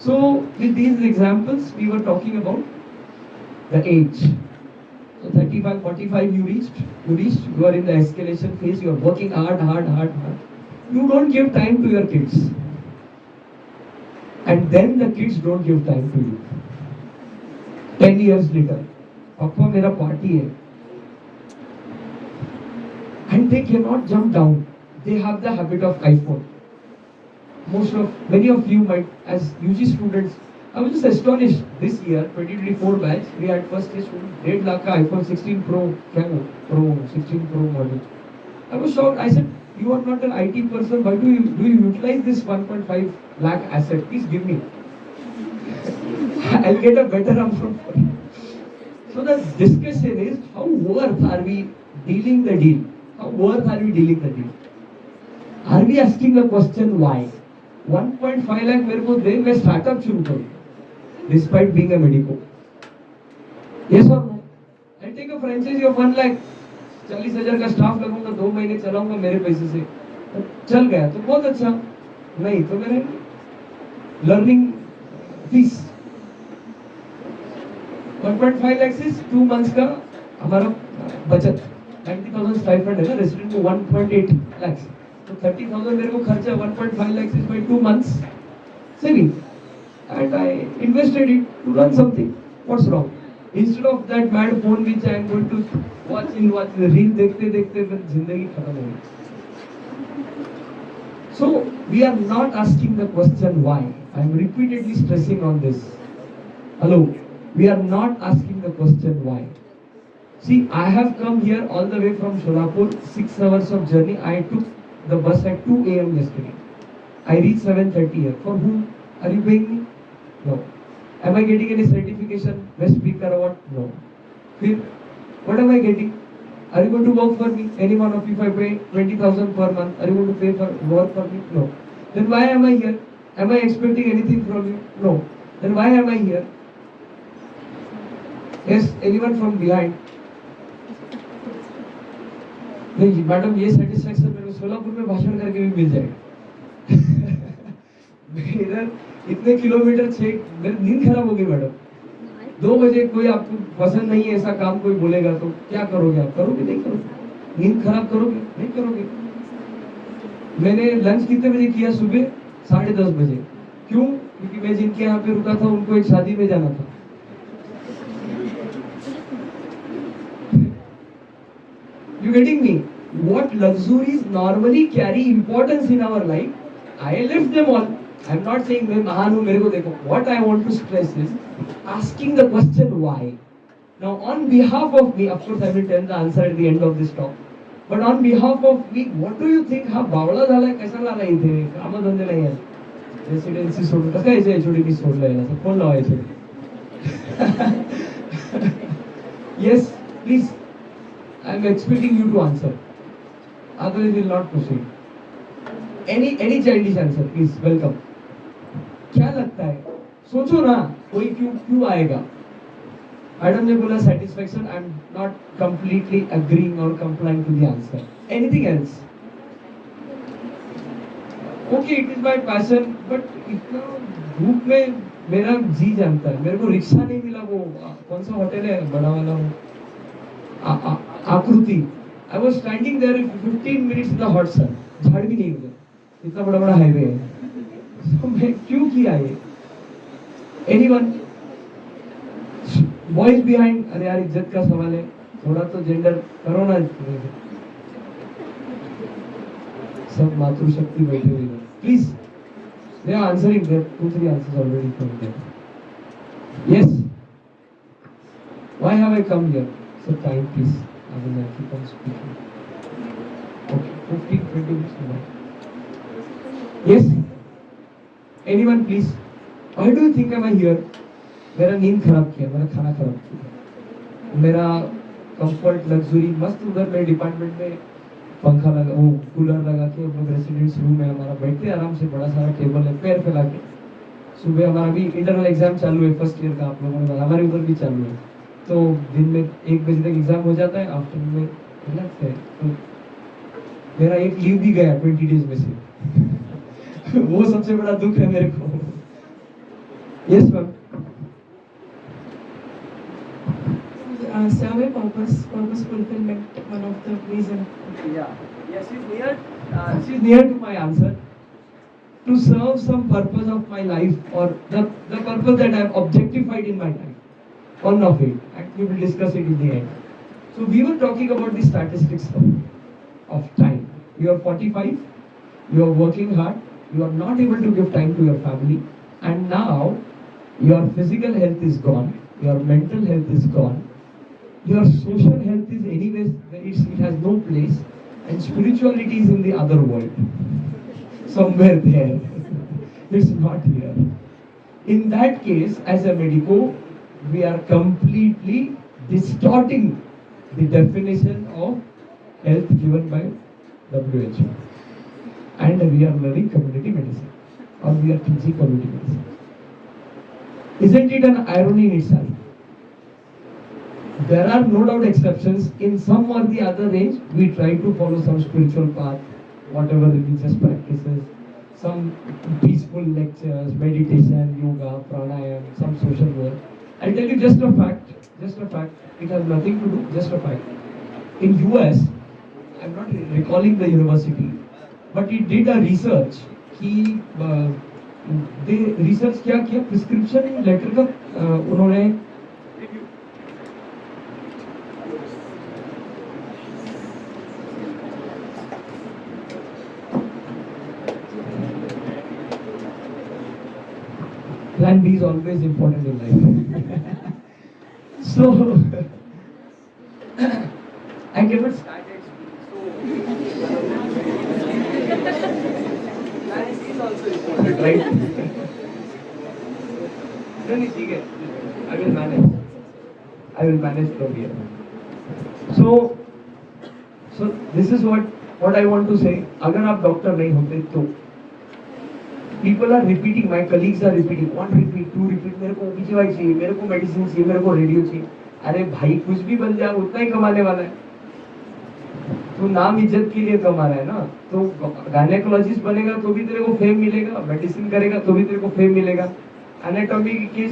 So with these examples we were talking about the age. So 35, 45 you reached, you are in the escalation phase, you are working hard. You don't give time to your kids. And then the kids don't give time to you. 10 years later, Papa mera party hai. And they cannot jump down. They have the habit of iPhone. Many of you might, as UG students, I was just astonished. This year, 2024 batch, we had first year student 1.5 lakh का iPhone 16 Pro, Pro 16 Pro model. I was shocked. I said, you are not an IT person. Why do you utilize this 1.5 lakh asset? Please give me. I'll get a better amount for it. So the discussion is how worth are we dealing the deal? How worth are we dealing the deal? Are we asking the question why? 1.5 lakh मेरे को दे मैं startup शुरू करूँ despite being a medico yes और no I take a franchise of 1 lakh 40,000 का staff लगूंगा 2 महीने चलाऊंगा मेरे पैसे से तो चल गया तो बहुत अच्छा नहीं तो मेरे learning fees 1.5 lakhs is 2 months का हमारा बचत 90,500 है ना रेसिडेंट को 1.8 lakhs तो 30,000 मेरे को खर्चा 1.5 lakhs is by 2 months saving and I invested it to run something what's wrong instead of that mad phone which I am going to watch the reel देखते देखते फिर जिंदगी खत्म हो गई so we are not asking the question why I am repeatedly stressing on this hello we are not asking the question why see I have come here all the way from Sholapur 6 hours of journey I took the bus at 2 a.m. yesterday I reached 7:30 here for whom are you paying me no am I getting any certification best speaker award no Phir, what am I getting are you going to work for me any one of you if I pay 20,000 per month are you going to pay for work for me no then why am I here am I expecting anything from you no then why am I here yes anyone from behind नहीं madam ये satisfaction मेरे को सोलापुर में भाषण करके भी मिल जाएगा इधर इतने किलोमीटर मेरी नींद खराब हो गई मैडम 2 बजे कोई आपको पसंद नहीं है ऐसा काम कोई बोलेगा तो क्या करोगे आप करोगे नहीं करोगे नींद खराब करोगे नहीं करोगे मैंने लंच कितने बजे किया सुबह 10:30 बजे क्यों क्योंकि मैं जिनके यहाँ पे रुका था उनको एक शादी में जाना था You getting me? What luxuries normally carry importance in our life? I left them all. I'm not saying मैं महान हूँ मेरे को देखो. What I want to stress is asking the question why. Now on behalf of me, of course I will tell the answer at the end of this talk. But on behalf of me, what do you think? हा बावळा झालाय कशाला नाही इथे कामधंदे नाही आहेत. Residency सोडून कसं यायचं एचओडी मी सोडलं याला फोन लावायचे. Yes, please. I am expecting you to answer. Otherwise, we will not proceed. Any childish answer, please. Welcome. क्या लगता है? सोचो ना, कोई क्यों आएगा? मैडम ने बोला satisfaction. I am not completely agreeing or complying to the answer. Anything else? Okay, it is my passion, but इतना धूप में मेरा जी जानता है. मेरे को रिक्शा नहीं मिला वो कौन सा होटल है बड़ा वाला वो आकृति I was standing there 15 minutes in the hot sun झाड़ भी नहीं उधर इतना बड़ा बड़ा हाईवे है तो मैं क्यों किया ये एनीवन बॉयज बिहाइंड अरे यार इज्जत का सवाल है थोड़ा तो जेंडर करो ना सब मातृशक्ति बैठे हुए हैं please they are answering their 2-3 answers already from there yes why have I come here so time please I will keep on speaking. Okay, 15-20 minutes more. Yes? Anyone please? Why do you think am I here? मेरा नींद खराब किया, मेरा खाना खराब किया, मेरा comfort luxury मस्त उधर मेरे डिपार्टमेंट में पंखा लगा वो कूलर लगा के हम लोग रेसिडेंस रूम में हमारा बैठते आराम से बड़ा सारा टेबल है पैर फैला के सुबह हमारा भी इंटरनल एग्जाम चालू है फर्स्ट ईयर का आप लोगों ने हमारे उधर भी चालू है तो दिन में 1 बजे तक एग्जाम हो जाता है आफ्टरनून में रिलैक्स है तो मेरा एक लीव भी गया 20 डेज में से वो सबसे बड़ा दुख है मेरे को yes ma'am survey purpose fulfillment one of the reason yes she's near to my answer to serve some purpose of my life or the purpose that I have objectified in my life one of it and we will discuss it in the end so we were talking about the statistics of time you are 45 you are working hard you are not able to give time to your family and now your physical health is gone your mental health is gone your social health is anyways it has no place and spirituality is in the other world somewhere there it's not here In that case, as a medico, we are completely distorting the definition of health given by WHO. And we are learning community medicine, or we are teaching community medicine. Isn't it an irony in itself? There are no doubt exceptions. In some or the other range, we try to follow some spiritual path, whatever religious practices, some peaceful lectures, meditation, yoga, pranayam, some social work. I'll tell you just a fact. It has nothing to do, just a fact. In US, I'm not recalling the university, but it did a research. they research क्या किया, prescription letter का उन्होंने Plan B is always important in life. So, I cannot start at speed. Plan C is also important, right? No, ठीक है. I will manage. I will manage from here. So this is what I want to say. अगर आप doctor नहीं होते तो people are repeating, my colleagues are repeating, 1 repeat, 2 repeat, मेरे को OBGY चाहिए, मेरे को मेडिसिन चाहिए, मेरे को रेडियो चाहिए. अरे भाई कुछ भी बन जाए उतना ही कमाने वाला है. तो नाम इज्जत के लिए कमा रहा है ना. तो गायनेकोलॉजिस्ट बनेगा तो भी तेरे को फेम मिलेगा, मेडिसिन करेगा तो भी तेरे को फेम मिलेगा. एनाटॉमी की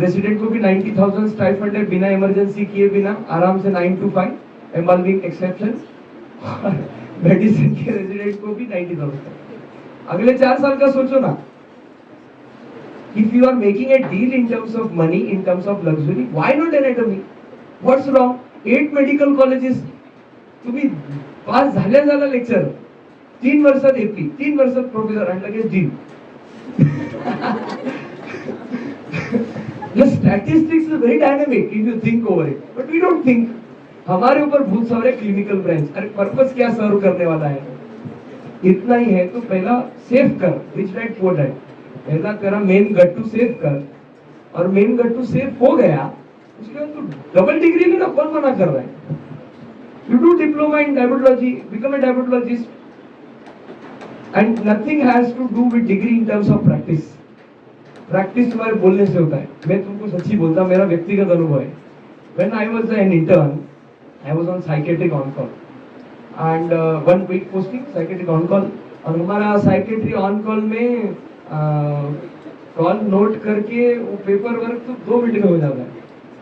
रेसिडेंट को भी 90,000 स्टाइफंड है, बिना इमरजेंसी किए बिना आराम से 9 to 5 इन्वॉल्विंग एक्सेप्शन. मेडिसिन के रेसिडेंट को भी 90,000. अगले 4 साल का सोचो ना. If you are making a deal in terms of money, in terms of luxury, why not anatomy? What's wrong? 8 medical colleges. तुम्ही पास झाल्या लेक्चर 3 वर्षात एपी, 3 वर्षात प्रोफेसर आणि लगेच dean. The statistics is very dynamic if you think over it, but we don't think. हमारे ऊपर बहुत सारे क्लिनिकल ब्रांच. अरे पर्पस क्या सर्व करने वाला है? इतना ही है तो पहला सेव कर, रिच डैड पुअर डैड. पहला तेरा मेन गट्टू सेव कर, और मेन गट्टू सेव हो गया उसके बाद तो डबल डिग्री लेना कौन मना कर रहा है? You do diploma in diabetology, become a diabetologist, and nothing has to do with degree in terms of practice. Practice तुम्हारे बोलने से होता है. मैं तुमको सच्ची बोलता, मेरा व्यक्तिगत अनुभव है. When I was an intern, I was on psychiatric on call, and one week posting psychiatric on call. और हमारा psychiatry on call में कॉल नोट करके वो पेपर वर्क तो 2 मिनट में हो जाता है,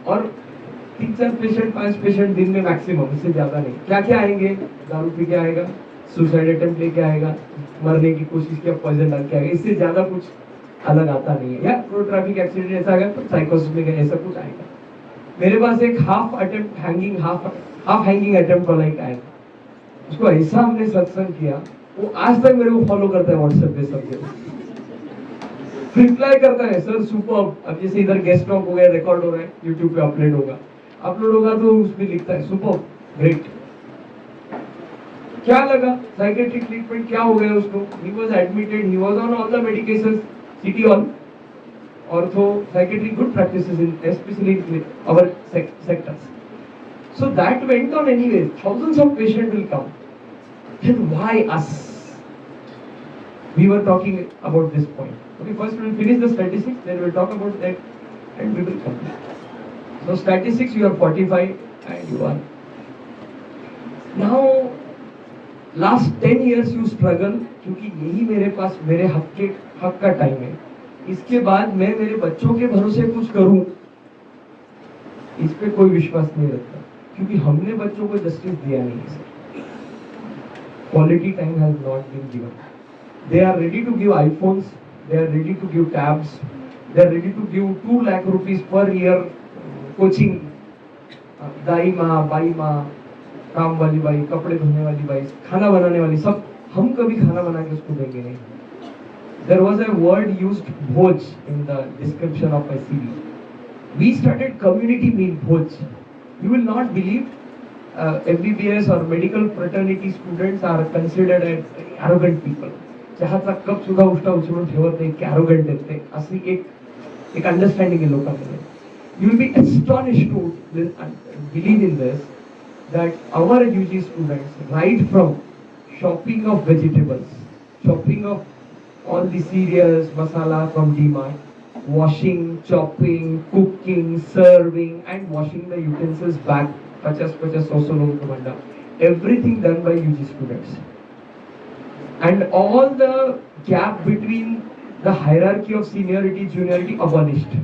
और 3-4 पेशेंट 5 पेशेंट दिन में मैक्सिमम, इससे ज्यादा नहीं. क्या क्या आएंगे? दारू पी के आएगा, सुसाइड अटेम्प्ट लेके आएगा, मरने की कोशिश किया, पॉइजन डाल के आएगा. इससे ज्यादा कुछ अलग आता नहीं है. या रोड ट्रैफिक एक्सीडेंट ऐसा आएगा तो साइकोसिस में गया, ऐसा कुछ आएगा. मेरे पास एक हाफ हैंगिंग अटेम्प्ट वाला एक आया, उसको ऐसा हमने सत्संग किया, वो आज तक मेरे को फॉलो करता है व्हाट्सएप पे सब. रिप्लाई करता है, सर सुपर. अब जैसे इधर गेस्ट टॉक हो गया, रिकॉर्ड हो रहा है, यूट्यूब पे अपलोड होगा तो उसमें लिखता है सुपर, ग्रेट. क्या लगा साइकेट्रिक ट्रीटमेंट, क्या हो गया उसको? He was admitted, he was on all the medications, city all ortho psychiatric, good practices in specially in our sectors. So that went on anyway. Thousands of patients will come. Then why us? We were talking about this point. Okay, first we will finish the statistics, then we will talk about that, and we will complete. So statistics, you are 45 and you are. Now, last 10 years you struggle, क्योंकि यही मेरे पास मेरे हक का time है. इसके बाद मैं मेरे बच्चों के भरोसे कुछ करूं, इस पे कोई विश्वास नहीं रखता, क्योंकि हमने बच्चों को जस्टिस दिया नहीं है. Quality time has not been given. They are ready to give iPhones, they are ready to give tabs, they are ready to give 2 lakh rupees per year coaching. दाई माँ, बाई माँ, काम वाली बाई, कपड़े धोने वाली बाई, खाना बनाने वाली, सब. हम कभी खाना बना के उसको देंगे नहीं. There was a word used, bhoj, in the description of my CV. We started community meal, bhoj. You will not believe, MBBS or medical fraternity students are considered as arrogant people. चहाचा cup सुद्धा उष्टा उचलून ठेवत नाही, की arrogant आहेत ते. अशी एक एक अंडरस्टँडिंग आहे लोकांमध्ये. You will be astonished to believe in this, that our UG students, right from shopping of vegetables, shopping of all the cereals, masala from DMart, washing, chopping, cooking, serving, and washing the utensils back, 50-100 लोगों को बंदा, everything done by UG students. And all the gap between the hierarchy of seniority, juniority abolished.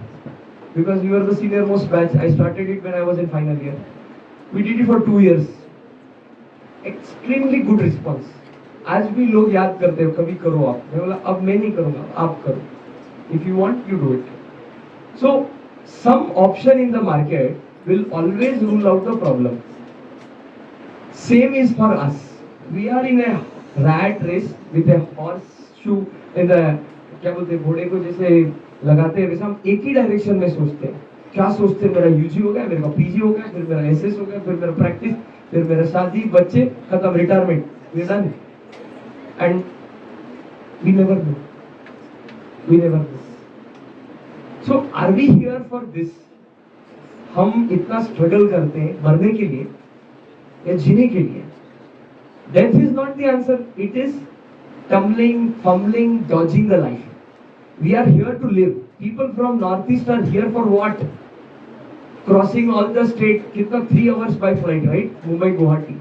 Because we were the senior most batch. I started it when I was in final year. We did it for 2 years. Extremely good response. आज भी लोग याद करते हो, कभी करो आप. मैं बोला अब मैं नहीं करूँगा, आप करो. If you want, you do it. So some option in the market will always rule out the problem. Same is for us. We are in a rat race with a horseshoe in the, क्या बोलते हैं, घोड़े को जैसे लगाते हैं वैसे हम एक ही डायरेक्शन में सोचते हैं. क्या सोचते हैं, मेरा यूजी हो गया, मेरे का पीजी हो गया, फिर मेरा एसएस हो गया, फिर मेरा प्रैक्टिस, फिर मेरा शादी, बच्चे, खत्म, retirement, we done. And we never know, we never know. So are we here for this? हम इतना स्ट्रगल करते हैं मरने के लिए या जीने के लिए? Death is not the answer. It is tumbling, fumbling, dodging the life. We are here to live. People from Northeast are here for what? Crossing all the state. कितना 3 hours by flight, right? Mumbai, Guwahati.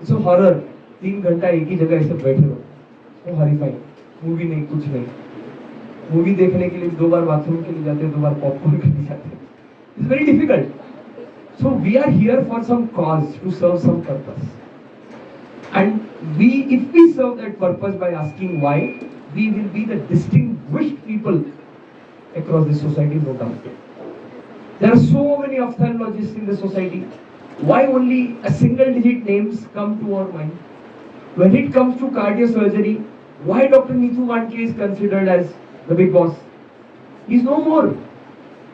It's a horror. 3 घंटा एक ही जगह ऐसे बैठे रहो. So horrifying. Movie नहीं, कुछ नहीं. मूवी देखने के लिए 2 बार बाथरूम के लिए जाते हैं, 2 बार पॉपकॉर्न के लिए जाते हैं. It's very difficult. So we are here for some cause, to serve some purpose. And we, if we serve that purpose by asking why, we will be the distinguished people across the society, no doubt. There are so many ophthalmologists in the society. Why only a single digit names come to our mind? When it comes to cardiosurgery, why Dr. Neetu Wanke is considered as the big boss? He's no more.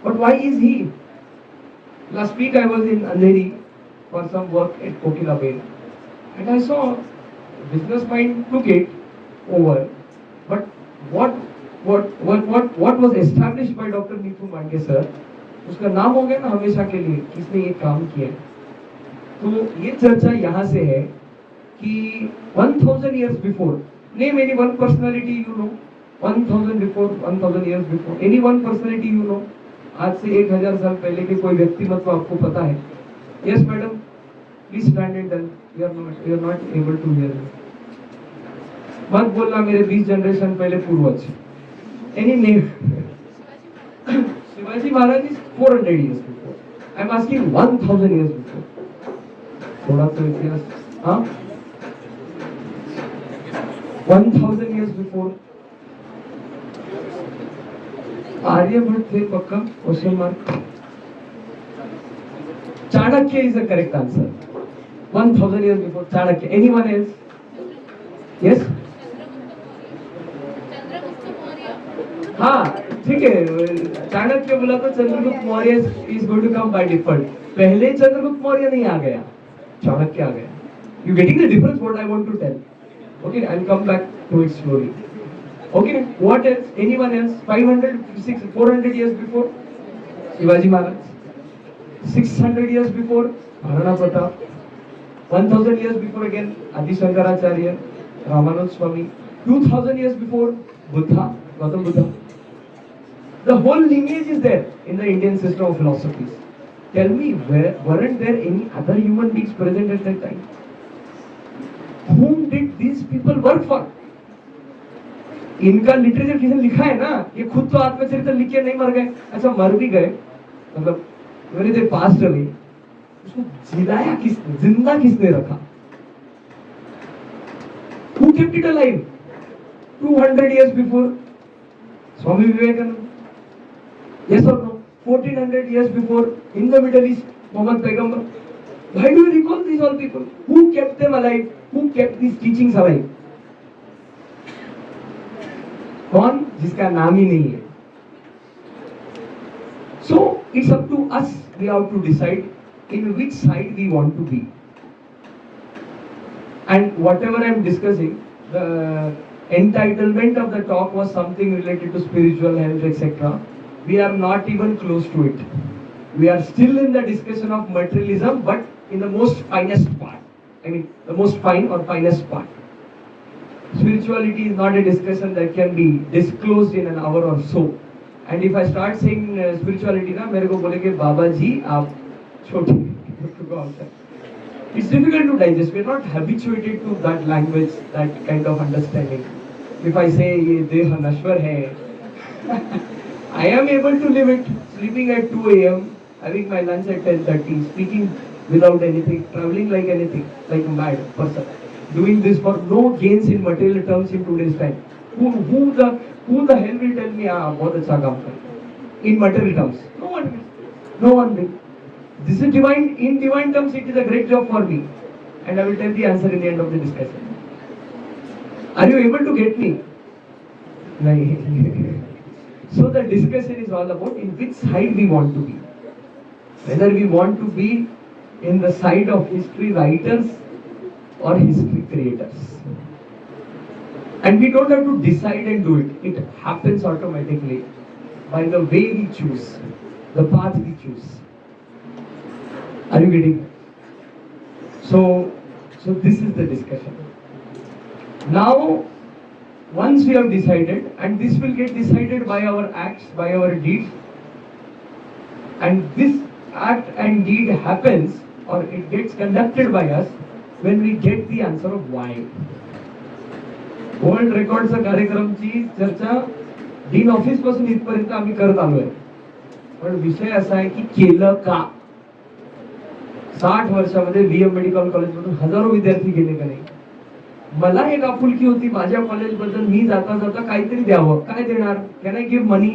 But why is he? Last week I was in Andheri for some work at Kokila Bay. And I saw business mind took it over, but what was established by Dr. Neetu Wanke sir, उसका नाम हो गया ना हमेशा के लिए, किसने ये काम किया. तो ये चर्चा यहाँ से है कि 1000 years before, name any one personality you know, 1000 years before, any one personality you know, आज से 1000 साल पहले के कोई व्यक्तिमत्व आपको पता है? Yes madam, please stand and tell. We are not able to hear you. मत बोलना मेरे 20 जनरेशन पहले पूर्वज. Any name? Shivaji Maharaj is 400 years before. I am asking 1000 years before. थोड़ा तो इतिहास, हाँ? 1000 years before. आर्यभट्ट थे पक्का? Question mark. Chanakya is the correct answer. 1000 years before Chanakya. Anyone else? Yes? हाँ, ठीक है. चाणक्य बोला तो Chandragupta Maurya is going to come by default. पहले चंद्रगुप्त मौर्य नहीं आ गया, चाणक्य आ गया. You getting the difference? What I want to tell. Okay, I'll come back to it slowly. Okay, what else? Anyone else? 400 years before Shivaji Maharaj. 600 years before Maharana Pratap. 1000 years before again Adi Shankaracharya, Ramanand Swami. 2000 years before Buddha, Gautam Buddha. The whole lineage is there in the Indian system of philosophies. Tell me, weren't there any other human beings present at that time? Whom did these people work for? इनका literature किसने लिखा है ना? ये खुद तो आत्मचरित्र लिख के नहीं मर गए. अच्छा मर भी गए, मतलब when they passed away, उसको जिलाया किसने, जिंदा किसने रखा? Who kept it alive? 200 years before Swami Vivekananda. Yes or no? 1400 years before in the Middle East, Muhammad Paigambar. Why do you recall these all people? Who kept them alive? Who kept these teachings alive? कौन? जिसका नाम ही नहीं है. So it's up to us. We have to decide in which side we want to be. And whatever I am discussing, the entitlement of the talk was something related to spiritual health, etc. we are not even close to it. We are still in the discussion of materialism, but in the most finest part. I mean, the most fine or finest part. Spirituality is not a discussion that can be disclosed in an hour or so. And if I start saying spirituality, na, मेरे को बोलेंगे बाबा जी आप छोटे to go outside. It's difficult to digest. We're not habituated to that language, that kind of understanding. If I say ये देह नश्वर है, I am able to live it, sleeping at 2 a.m., having my lunch at 10:30, speaking without anything, traveling like anything, like a mad person, doing this for no gains in material terms in today's time. Who the hell will tell me, ah, बहुत अच्छा काम कर in material terms? No one will. No one will. This is divine. In divine terms, it is a great job for me, and I will tell the answer in the end of the discussion. Are you able to get me? No. So the discussion is all about in which side we want to be. Whether we want to be in the side of history writers or history creators. And we don't have to decide and do it. It happens automatically by the way we choose, the path we choose. Are you getting? So this is the discussion. Now, once we have decided, and this will get decided by our acts, by our deeds, and this act and deed happens, or it gets conducted by us, when we get the answer of why. World रेकॉर्डचा कार्यक्रमची चर्चा dean office पासून इथपर्यंत आम्ही करत आलोय, पण विषय असा आहे की केलं का. 60 वर्षामध्ये बीएम मेडिकल कॉलेज मधून हजारो विद्यार्थी गेले का नाही. मला एक आपुलकी होती माझ्या कॉलेज बद्दल, मी जाता जाता काहीतरी द्यावं. काय देणार? Can I give money?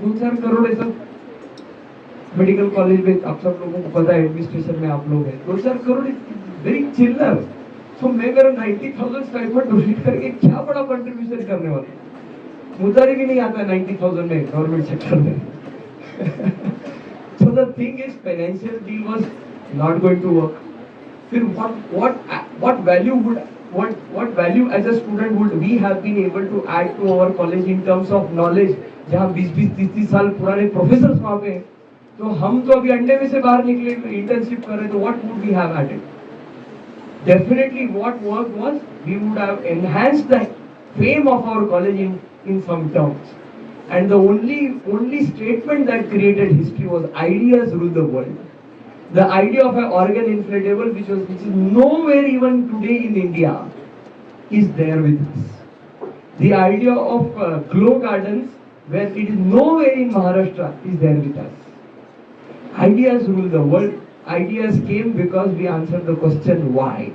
2-4 crore ऐसा मेडिकल कॉलेज में आप सब लोगों को पता है, एडमिनिस्ट्रेशन में आप लोग हैं. 2-4 करोड़ वेरी चिल्लर. तो मैं मेरा 90,000 स्टाइपेंड डोनेट करके क्या बड़ा कंट्रीब्यूशन करने वाला. मुझे भी नहीं आता 90,000 में गवर्नमेंट सेक्टर में. So the thing is, financial deal was not going to work. फिर what value as a student would we have been able to add to our college in terms of knowledge? जहाँ 20-30 साल पुराने professors वहाँ पे, तो हम तो अभी अंडे में से बाहर निकले, इंटर्नशिप कर रहे, तो what would we have added? Definitely what worked was we would have enhanced the fame of our college in some terms. And the only statement that created history was ideas rule the world. The idea of an organ inflatable, which is nowhere even today in India, is there with us. The idea of glow gardens, where it is nowhere in Maharashtra, is there with us. Ideas rule the world. Ideas came because we answered the question why.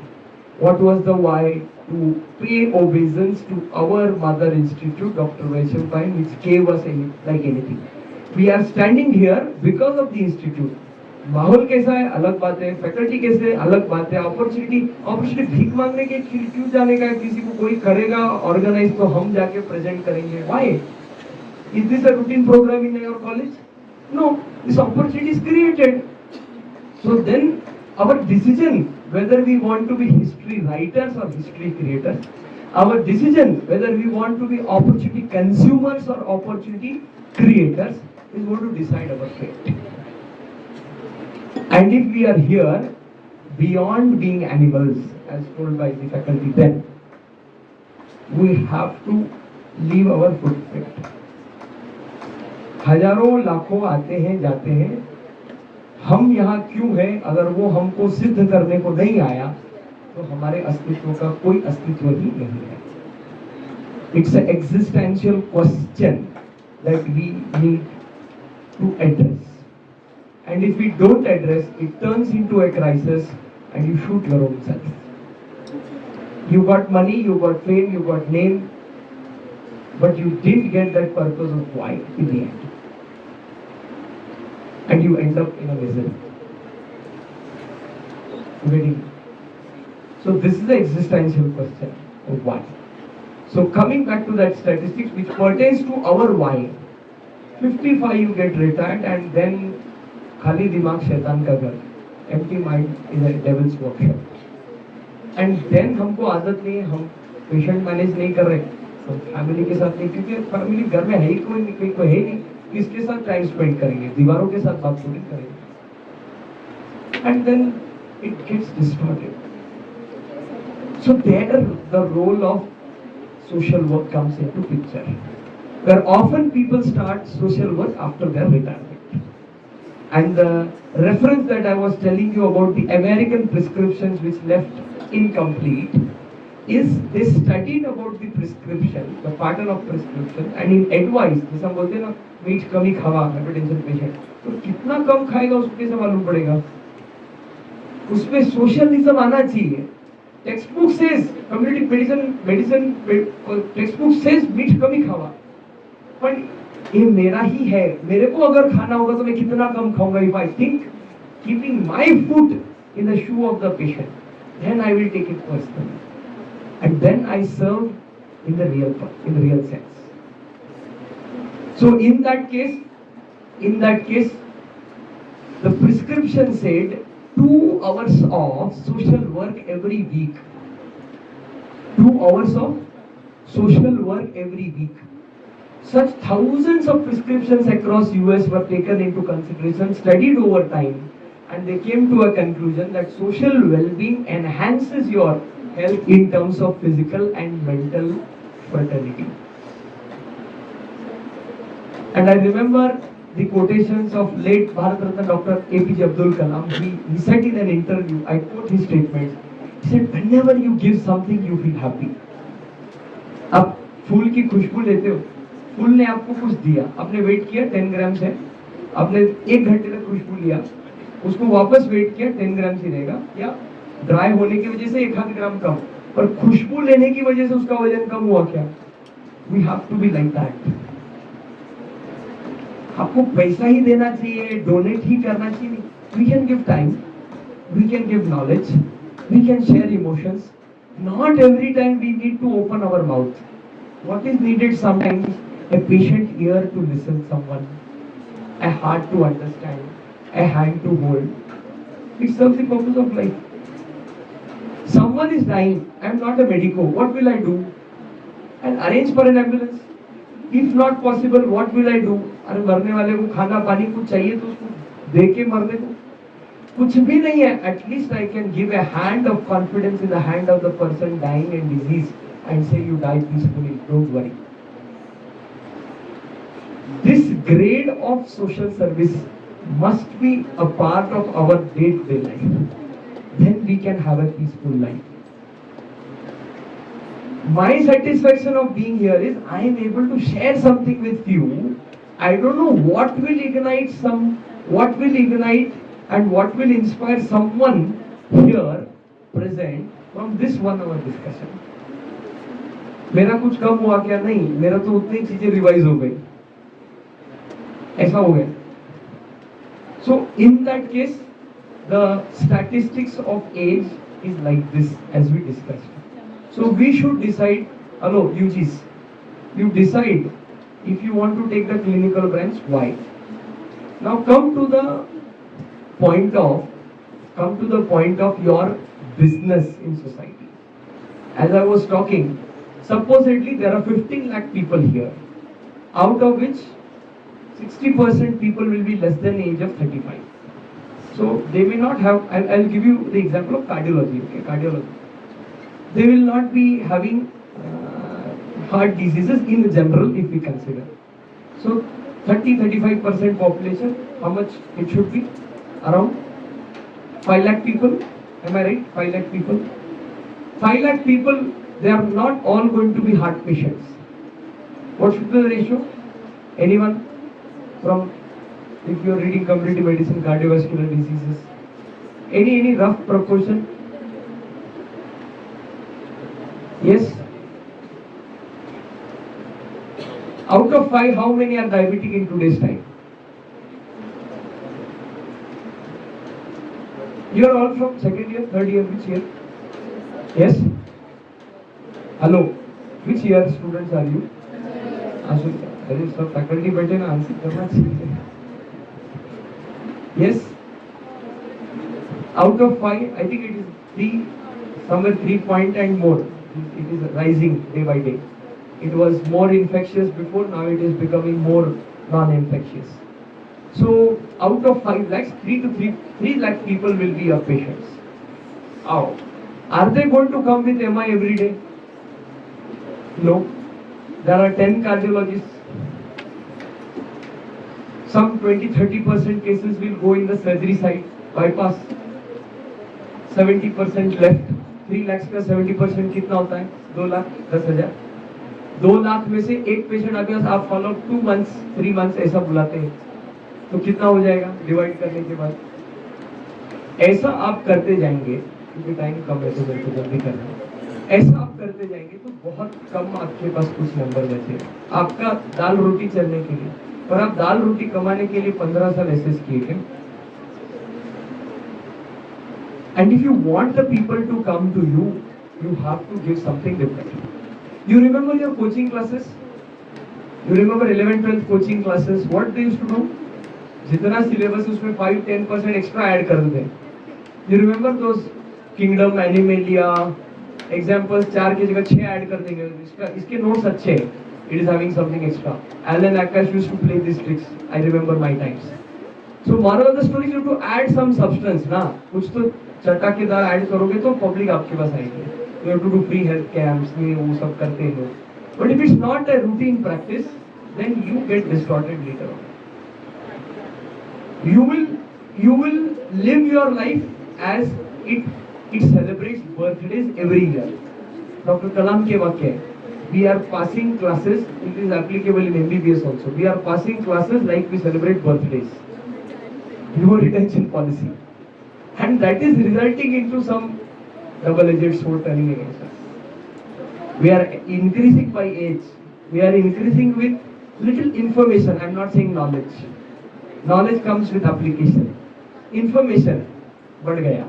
What was the why? To pay obeisance to our mother institute, Dr. Vaishnav Pine, which gave us like anything. We are standing here because of the institute. माहौल कैसा है अलग बात है, faculty कैसे अलग बात है, अपॉर्चुनिटी भीख मांगने के क्यों जाने का. किसी को कोई करेगा ऑर्गेनाइज तो हम जाके प्रेजेंट करेंगे. Why? Is this a routine program in your college? No, this opportunity is created. So then our decision whether we want to be history writers or history creators, our decision whether we want to be opportunity consumers or opportunity creators is going to decide our fate. And if we are here beyond being animals, as told by the faculty then, we have to leave our footprint. हजारों लाखों आते हैं जाते हैं, हम यहाँ क्यों हैं? अगर वो हमको सिद्ध करने को नहीं आया तो हमारे अस्तित्व का कोई अस्तित्व ही नहीं है. It's an existential question that we need to address. And if we don't address, it turns into a crisis and you shoot your own self. You got money, you got fame, you got name, but you didn't get that purpose of why in the end. And you end up in a misery. Getting? So this is the existential question of why. So coming back to that statistics which pertains to our why. 55 you get retired and then खाली दिमाग शैतान का घर. Empty mind is a devil's workshop. And then हमको आदत नहीं है, हम पेशेंट मैनेज नहीं कर रहे, हम फैमिली के साथ नहीं, क्योंकि फैमिली घर में है ही कोई है नहीं. किसके साथ टाइम स्पेंड करेंगे? दीवारों के साथ बात थोड़ी करेंगे. And then it gets distorted. So there the role of social work comes into picture, where often people start social work after their retirement. And the reference that I was telling you about the American prescriptions which left incomplete is they studied about the prescription, the pattern of prescription, and in advice, जैसे हम बोलते हैं ना, मीठ कम ही खावा hypertension patient, तो कितना कम खाएगा उसको कैसे मालूम पड़ेगा? उसमें सोशलिज्म आना चाहिए. Text book says community medicine text book says मीठ कम ही खावा, पर ये मेरा ही है. मेरे को अगर खाना होगा तो मैं कितना कम खाऊंगा? If I think keeping my food in the shoe of the patient, then I will take it personally, and then I serve in the real sense. So in that case, the prescription said 2 hours of social work every week. 2 hours of social work every week. Such thousands of prescriptions across US were taken into consideration, studied over time, and they came to a conclusion that social well-being enhances your health in terms of physical and mental fertility. And I remember the quotations of late Bharat Ratna Dr. APJ Abdul Kalam. He said in an interview, I quote his statements. He said, whenever you give something, you feel happy. आप फूल की खुशबू लेते हो, फूल ने आपको कुछ दिया, आपने wait किया 10 ग्राम से, आपने 1 घंटे तक खुशबू लिया, उसको वापस वेट किया 10 ग्राम से रहेगा, या ड्राई होने की वजह से 1 ग्राम कम, पर खुशबू लेने की वजह से उसका वजन कम हुआ क्या? We have to be like that. आपको पैसा ही देना चाहिए, डोनेट ही करना चाहिए. We can give time, we can give knowledge, we can share emotions. Not every time we need to open our mouth. What is needed sometimes? A patient ear to listen someone, a heart to understand, a hand to hold. It serves the purpose of life. Someone is dying, I am not a medico, what will I do? I'll arrange for an ambulance. If not possible, what will I do? अरे मरने वाले को खाना पानी कुछ चाहिए तो उसको दे के मरने को कुछ भी नहीं है. At least I can give a hand of confidence in the hand of the person dying and disease and say you die peacefully, don't worry. This grade of social service must be a part of our day-to-day life. Then we can have a peaceful life. My satisfaction of being here is I am able to share something with you. I don't know what will ignite and what will inspire someone here present from this 1 hour discussion. मेरा कुछ कम हुआ क्या? नहीं, मेरा तो उतनी चीजें revise हो गई, ऐसा हो गया. So in that case, the statistics of age is like this as we discussed. So we should decide, hello UGs, you decide if you want to take the clinical branch, why. Now come to the point of your business in society. As I was talking, supposedly there are 15 lakh people here, out of which 60% people will be less than age of 35. So they may not have, I'll give you the example of cardiology. Okay, cardiology. They will not be having heart diseases in general if we consider. So 30-35% population, how much it should be? Around 5 lakh people. Am I right? 5 lakh people. 5 lakh people, they are not all going to be heart patients. What should be the ratio? Anyone from, if you are reading community medicine, cardiovascular diseases, any rough proportion? Yes. Out of 5, how many are diabetic in today's time? You are all from second year, third year, which year? Yes. Hello. Which year students are you? अरे सब faculty बैठे ना, answer करना चाहिए. Yes. Out of 5, I think it is 3, somewhere 3 point and more. It is rising day by day. It was more infectious before, now it is becoming more non-infectious. So out of 5 lakhs, 3 lakh people will be your patients. How? Are they going to come with MI every day? No. There are 10 cardiologists. Some 20-30% cases will go in the surgery side, bypass. 70% left. 3 lakhs का 70% कितना होता है? 2 लाख 10,000. 2 लाख में से एक patient आपके पास आप follow 2 months 3 months ऐसा बुलाते हैं, तो कितना हो जाएगा डिवाइड करने के बाद? ऐसा आप करते जाएंगे, क्योंकि टाइम कम है तो मेरे को जल्दी करना है. ऐसा आप करते जाएंगे तो बहुत कम आपके पास कुछ नंबर बचे आपका दाल रोटी चलने के लिए. पर आप दाल रोटी कमाने के लिए 15 साल एसएस किए क्या? And if you want the people to come to you, you have to give something different. You remember your coaching classes? You remember 11th 12th coaching classes? What they used to do? जितना syllabus उसमें 5-10% extra add कर देते. You remember those kingdom, animalia, examples 4 की जगह 6 add कर देंगे. इसके notes अच्छे हैं. It is having something extra. Alan Akash used to play these tricks. I remember my times. So moral of the story is you have to add some substance ना. कुछ तो चटाकेदार ऐड करोगे तो पब्लिक आपके पास आएगी. You have to do free health camps, ये वो सब करते हैं लोग. But if it's not a routine practice, then you get distorted later on. You will live your life as it celebrates birthdays every year. Dr. Kalam के वाक्य है. We are passing classes. It is applicable in MBBS also. We are passing classes like we celebrate birthdays. No retention policy. And that is resulting into some double-edged sword turning against us. We are increasing by age. We are increasing with little information. I am not saying knowledge. Knowledge comes with application. Information बढ़ गया,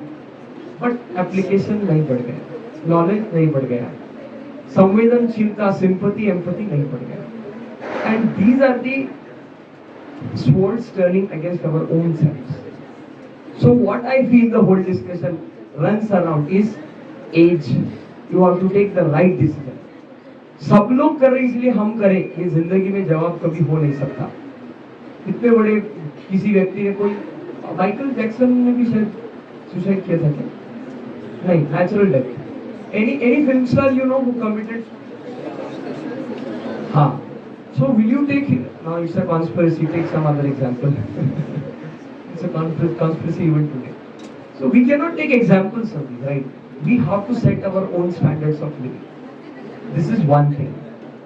but application नहीं बढ़ गया. Knowledge नहीं बढ़ गया. संवेदनशीलता, sympathy, empathy नहीं बढ़ गया. And these are the swords turning against our own selves. So what I feel the whole discussion runs around is age. You have to take the right decision. सब लोग कर रहे इसलिए हम करें, ये जिंदगी में जवाब कभी हो नहीं सकता. इतने बड़े किसी व्यक्ति ने कोई माइकल जैक्सन ने भी शायद सुसाइड किया था क्या? नहीं, natural death. Any film star you know who committed? हाँ. So will you take? Now it's a conspiracy. Take some other example. It's a conspiracy event today. So we cannot take examples of these, right? We have to set our own standards of living. This is one thing.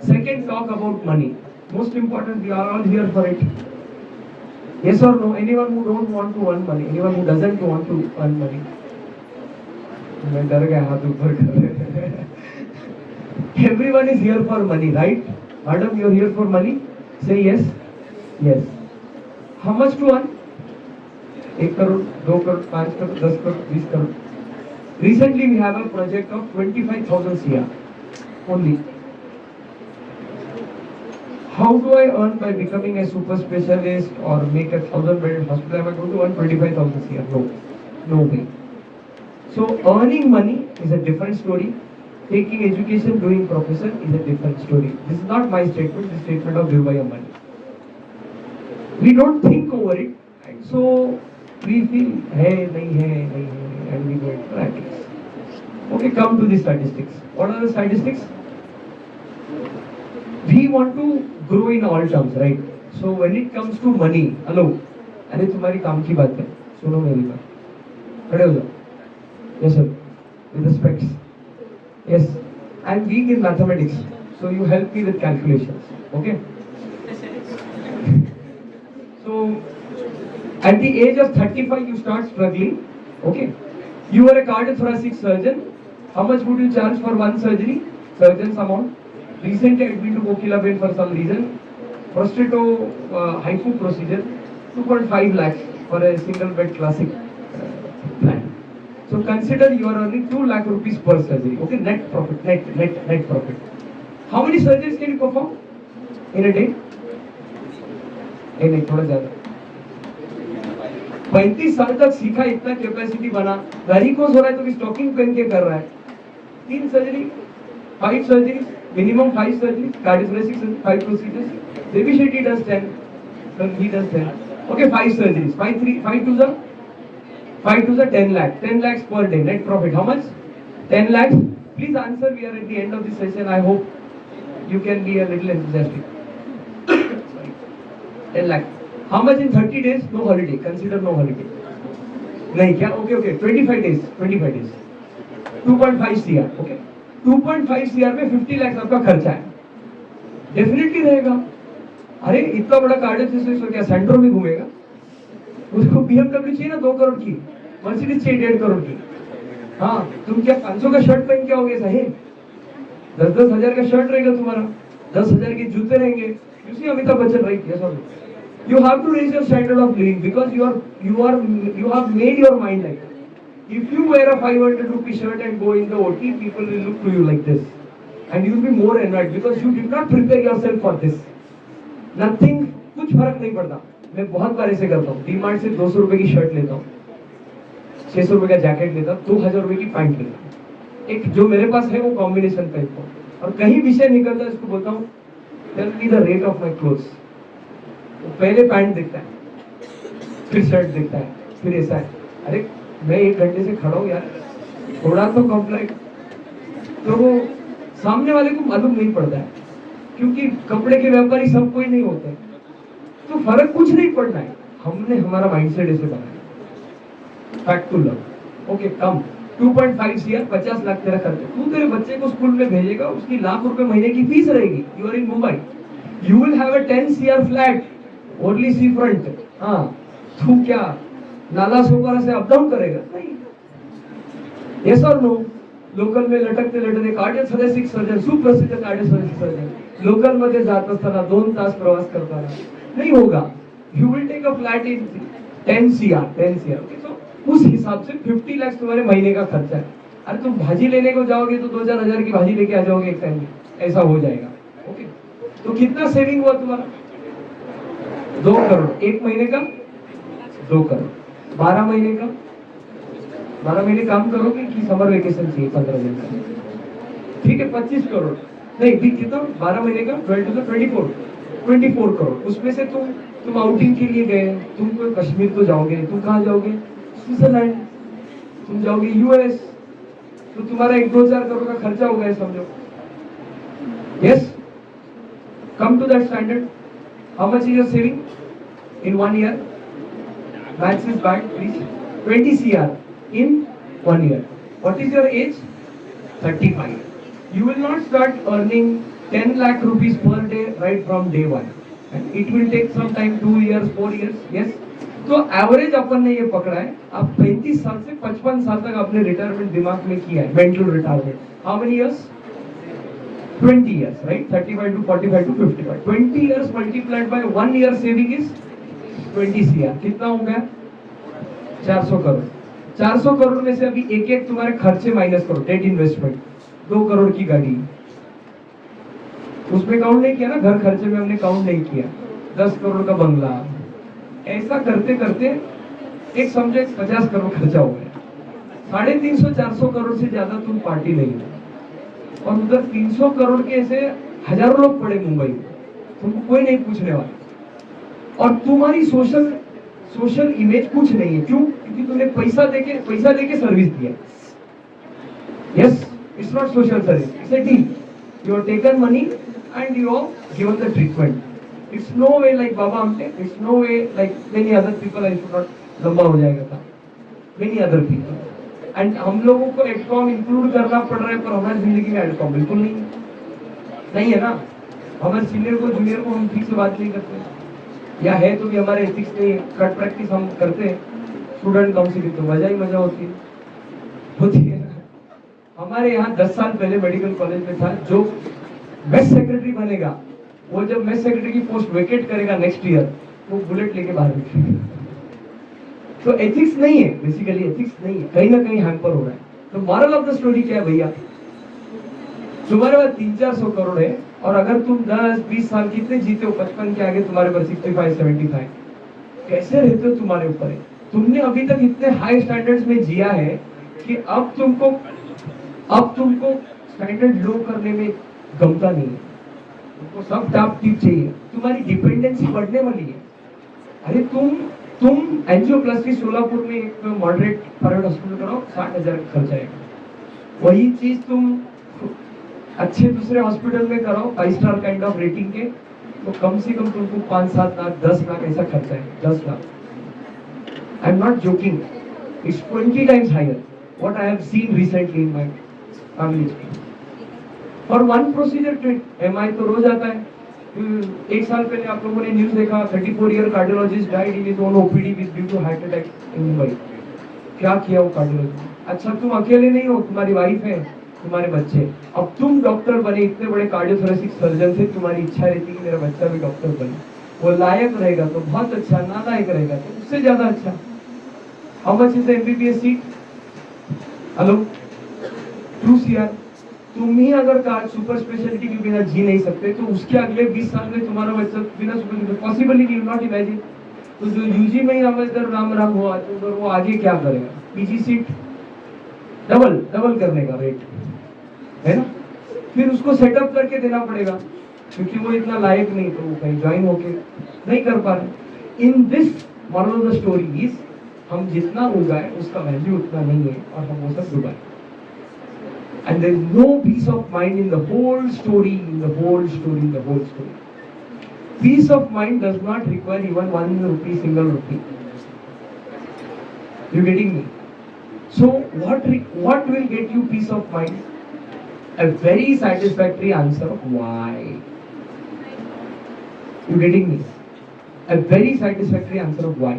Second, talk about money. Most important, we are all here for it. Yes or no? Anyone who don't want to earn money? Anyone who doesn't want to earn money? मैं डर गया हाथ ऊपर कर. Everyone is here for money, right? Madam, you are here for money? Say yes. Yes. How much to earn? 1 crore, 2 crore, 5 crore, 10 crore, 20 crore. Recently we have a project of 25,000 CR only. How do I earn by becoming a super specialist or make a 1,000-bedded hospital? Am I going to earn 25,000 CR? No. No way. So earning money is a different story. Taking education, doing profession is a different story. This is not my statement, this is statement of Dhirubhai Ambani. We don't think over it, right? So we feel, hey, nahi hai, and we go into practice. Okay, come to the statistics. What are the statistics? We want to grow in all terms, right? So when it comes to money, hello, अरे तुम्हारी काम की बात है, सुनो मेरी बात. खड़े हो जाओ. Yes sir, with the specs. Yes, I am weak in mathematics, so you help me with calculations, okay? So at the age of 35 you start struggling, okay? You are a cardiothoracic surgeon. How much would you charge for one surgery? Surgeon's amount. Recently admitted to Kokilabel for some reason. Prostato hypo procedure, 2.5 lakhs for a single bed classic plan. So consider you are earning 2 lakh rupees per surgery. Okay, net profit, net profit. How many surgeries can you perform in a day? नहीं, थोड़ा ज्यादा. 35 साल तक सीखा, इतना capacity बना, varicose हो रहा है तो भी स्टॉकिंग पहन के कर रहा है. 3 surgery, 5 surgery, minimum 5 surgeries, cardiothoracic surgery, 5 procedures. Devi Shetty does 10. So he does that. Okay, 5 surgeries. 5 to the 10 lakh. 10 lakhs per day. Net profit. How much? 10 lakhs. Please answer. We are at the end of the session. I hope you can be a little enthusiastic. Sorry. 10 lakh. How much in 30 days? No holiday. Consider no holiday. नहीं क्या? Okay. 25 days. 2.5 CR. Okay. 2.5 CR में 50 lakhs आपका खर्चा है. Definitely रहेगा. अरे इतना बड़ा कार्डियोसिस क्या सेंट्रो में घूमेगा? उसको BMW चाहिए ना 2 करोड़ की, मर्सिडीज चाहिए 1.5 करोड़ की. हाँ, तुम क्या 500 का शर्ट पहन के आओगे साहेब? 10-10 हजार का शर्ट रहेगा तुम्हारा, 10 हजार के जूते रहेंगे. You see Amitabh Bachchan, right? Yes or no? You have to raise your standard of living because you have made your mind like that. If you wear a 500 rupee shirt and go in the OT, people will look to you like this, and you will be more annoyed because you did not prepare yourself for this. Nothing, कुछ फर्क नहीं पड़ता. मैं बहुत बार ऐसे करता हूँ. डीमार्ट से 200 रुपए की शर्ट लेता हूँ, 600 रुपए का जैकेट लेता हूँ, 2000 रुपए की पैंट लेता हूँ. एक जो मेरे पास है वो कॉम्बिनेशन पहनता हूँ, और कहीं विषय निकलता है इसको बोलता हूँ tell me the rate of my clothes. पहले पैंट दिखता है, फिर शर्ट दिखता है, फिर ऐसा है. अरे मैं 1 घंटे से खड़ा हूँ यार, थोड़ा तो कॉम्प्लाइट. तो वो सामने वाले को मालूम नहीं पड़ता है, क्योंकि कपड़े के व्यापारी सब कोई नहीं होते. तो फर्क कुछ नहीं पड़ना है. हमने हमारा माइंडसेट ऐसे बनाया. Fact to love. Okay, come 2.5 CR, 50 lakh तेरा खर्च. तू तेरे बच्चे को स्कूल में भेजेगा, उसकी लाख रुपए महीने की फीस रहेगी. You are in Mumbai, you will have a 10 CR flat, only sea front. हाँ, तू क्या नाला सोपारा से अप डाउन करेगा? नहीं. यस और नो? लोकल में लटकते लटकते कार्डियोथोरेसिक सर्जन, सुप्रसिद्ध कार्डियोथोरेसिक सर्जन, लोकल मध्ये जात असताना 2 तास प्रवास करताना नहीं होगा. You will take a flat in 10 CR. Okay, so उस हिसाब से 50 लाख तुम्हारे महीने का खर्चा है. अरे तुम भाजी लेने को जाओगे तो 2-4 हजार की भाजी लेके आ जाओगे एक टाइम में, ऐसा हो जाएगा. ओके, तो कितना सेविंग हुआ तुम्हारा? 2 करोड़. 1 महीने का 2 करोड़. 12 महीने का 12 महीने काम करोगे कि समर वेकेशन चाहिए 15 दिन का? ठीक है, 25 करोड़. नहीं भी कितना? 12 महीने का 24 करोड़. उसमें से तुम आउटिंग के लिए गए, तुम कोई कश्मीर तो जाओगे, तुम कहाँ जाओगे? स्विट्जरलैंड, तुम जाओगे US, तो तुम्हारा 1-2-4 करोड़ का खर्चा होगा है, समझो. Yes, come to that standard. How much is your saving in 1 year? Maths is bad, please. 20 CR in 1 year. What is your age? 35. You will not start earning 10 lakh rupees per day right from day one. And it will take some time, 2 years, 4 years. Yes. तो average अपन ने ये पकड़ा है. आप 35 साल से 55 साल तक आपने रिटायरमेंट दिमाग में किया है, mental retirement. How many years? 20 years, right? 35 to 45 to 55. 20 years multiplied by 1 year saving is 20 CR. कितना हो गया? 400 करोड़. 400 करोड़ में से अभी एक तुम्हारे खर्चे माइनस करो. डेट इन्वेस्टमेंट 2 करोड़ की गाड़ी, उसमें काउंट नहीं किया ना. घर खर्चे में हमने काउंट नहीं किया. 10 करोड़ का बंगला. ऐसा करते करते एक समझो 50 करोड़ खर्चा हो गया. 350-400 करोड़ से ज्यादा तुम पार्टी नहीं हो. और उधर 300 करोड़ के ऐसे हजारों लोग पड़े मुंबई में, तुमको कोई नहीं पूछने वाला. और तुम्हारी सोशल इमेज कुछ नहीं है. क्यों? क्योंकि तुमने पैसा देके सर्विस दिया. Yes, it's not social service, it's a deal. You have taken money and you have given the treatment. It's no way like Baba Amte, it's no way like many other people. I should not, लंबा हो जाएगा था. Many other people. And हम लोगों को एडकॉम include करना पड़ रहा है, पर हमारी जिंदगी में एडकॉम बिल्कुल नहीं है ना. हमारे सीनियर को जूनियर को हम ठीक से बात नहीं करते, या है तो भी हमारे एथिक्स में कट प्रैक्टिस हम करते हैं. स्टूडेंट काउंसिल तो मजा होती है. हमारे यहाँ 10 साल पहले मेडिकल कॉलेज में था, जो मेस सेक्रेटरी बनेगा वो जब मेस सेक्रेटरी की पोस्ट वेकेट करेगा नेक्स्ट ईयर, वो बुलेट लेके बाहर निकलेगा. तो एथिक्स नहीं है, बेसिकली एथिक्स नहीं है, कहीं ना कहीं हैम्पर हो रहा है. तो मॉरल ऑफ द स्टोरी क्या है भैया? तुम्हारे पास 300-400 करोड़ है, और अगर तुम 10-20 साल कितने जीते हो, 55 के आगे तुम्हारे पास 65-75, कैसे रहते हो तुम्हारे ऊपर है. तुमने अभी तक इतने हाई स्टैंडर्ड्स में जिया है कि अब तुमको स्टैंडर्ड लो करने में गमता नहीं है. तुमको सब टाप टीप चाहिए. तुम्हारी डिपेंडेंसी बढ़ने वाली है. अरे तुम एंजियोप्लास्टी सोलापुर में एक मॉडरेट प्राइवेट हॉस्पिटल कराओ, 60,000 खर्च आएगा। वही चीज तुम अच्छे दूसरे हॉस्पिटल में कराओ 5 स्टार काइंड ऑफ रेटिंग के, तो कम से कम तुमको 5-7 लाख 10 लाख ऐसा खर्चा है। 10 lakh, I am not joking, it's 20 times higher what I have seen recently in my family. और वन प्रोसीजर ट्रीट एमआई तो रोज आता है। एक साल पहले आप लोगों ने न्यूज देखा, 34 year cardiologist died in his own OPD with due to heart attack in Mumbai. क्या किया वो कार्डियोलॉजिस्ट? अच्छा तुम अकेले नहीं हो, तुम्हारी वाइफ है, तुम्हारे बच्चे। अब तुम डॉक्टर बने, इतने बड़े कार्डियोथोरेसिक सर्जन से, तुम्हारी इच्छा रहती है कि मेरा बच्चा भी डॉक्टर बने। वो लायक रहेगा तो बहुत अच्छा, नालायक रहेगा तो उससे ज्यादा अच्छा। How much is the MBBS seat? Hello, 2 CR। तुम ही अगर कार्ड सुपर स्पेशलिटी के बिना जी नहीं सकते, तो उसके अगले 20 साल में तुम्हारा बच्चा बिना super possibility you not imagine. तो जो यूजी में ही अम्बेडकर राम हुआ, तो वो आगे क्या करेगा? पीजी सीट डबल करने का रेट है ना, फिर उसको सेटअप करके देना पड़ेगा, क्योंकि वो इतना लायक नहीं, तो वो कहीं ज्वाइन होके नहीं कर पा रहे। In this moral of the story is, हम जितना उगाए उसका वैल्यू उतना नहीं है, और हम वो सब डुबाए। And there is no peace of mind in the whole story, Peace of mind does not require even 1 rupee, single rupee. You getting me? So what will get you peace of mind? A very satisfactory answer of why. You getting me? A very satisfactory answer of why.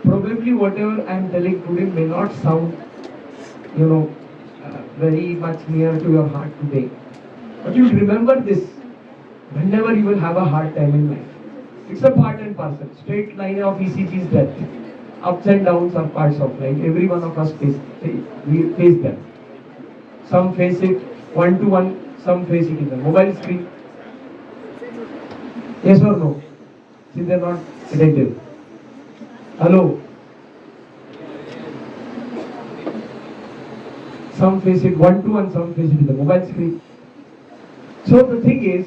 Probably whatever I am telling today may not sound, very much near to your heart today. But you remember this whenever you will have a hard time in life. It's a part and parcel. Straight line of ECG's death. Ups and downs are parts of life. Every one of us we face them. Some face it 1-to-1, some face it in the mobile screen. Yes or no? See, they're not attentive. Hello? Some face it 1-to-1, some face it in the mobile screen. So the thing is,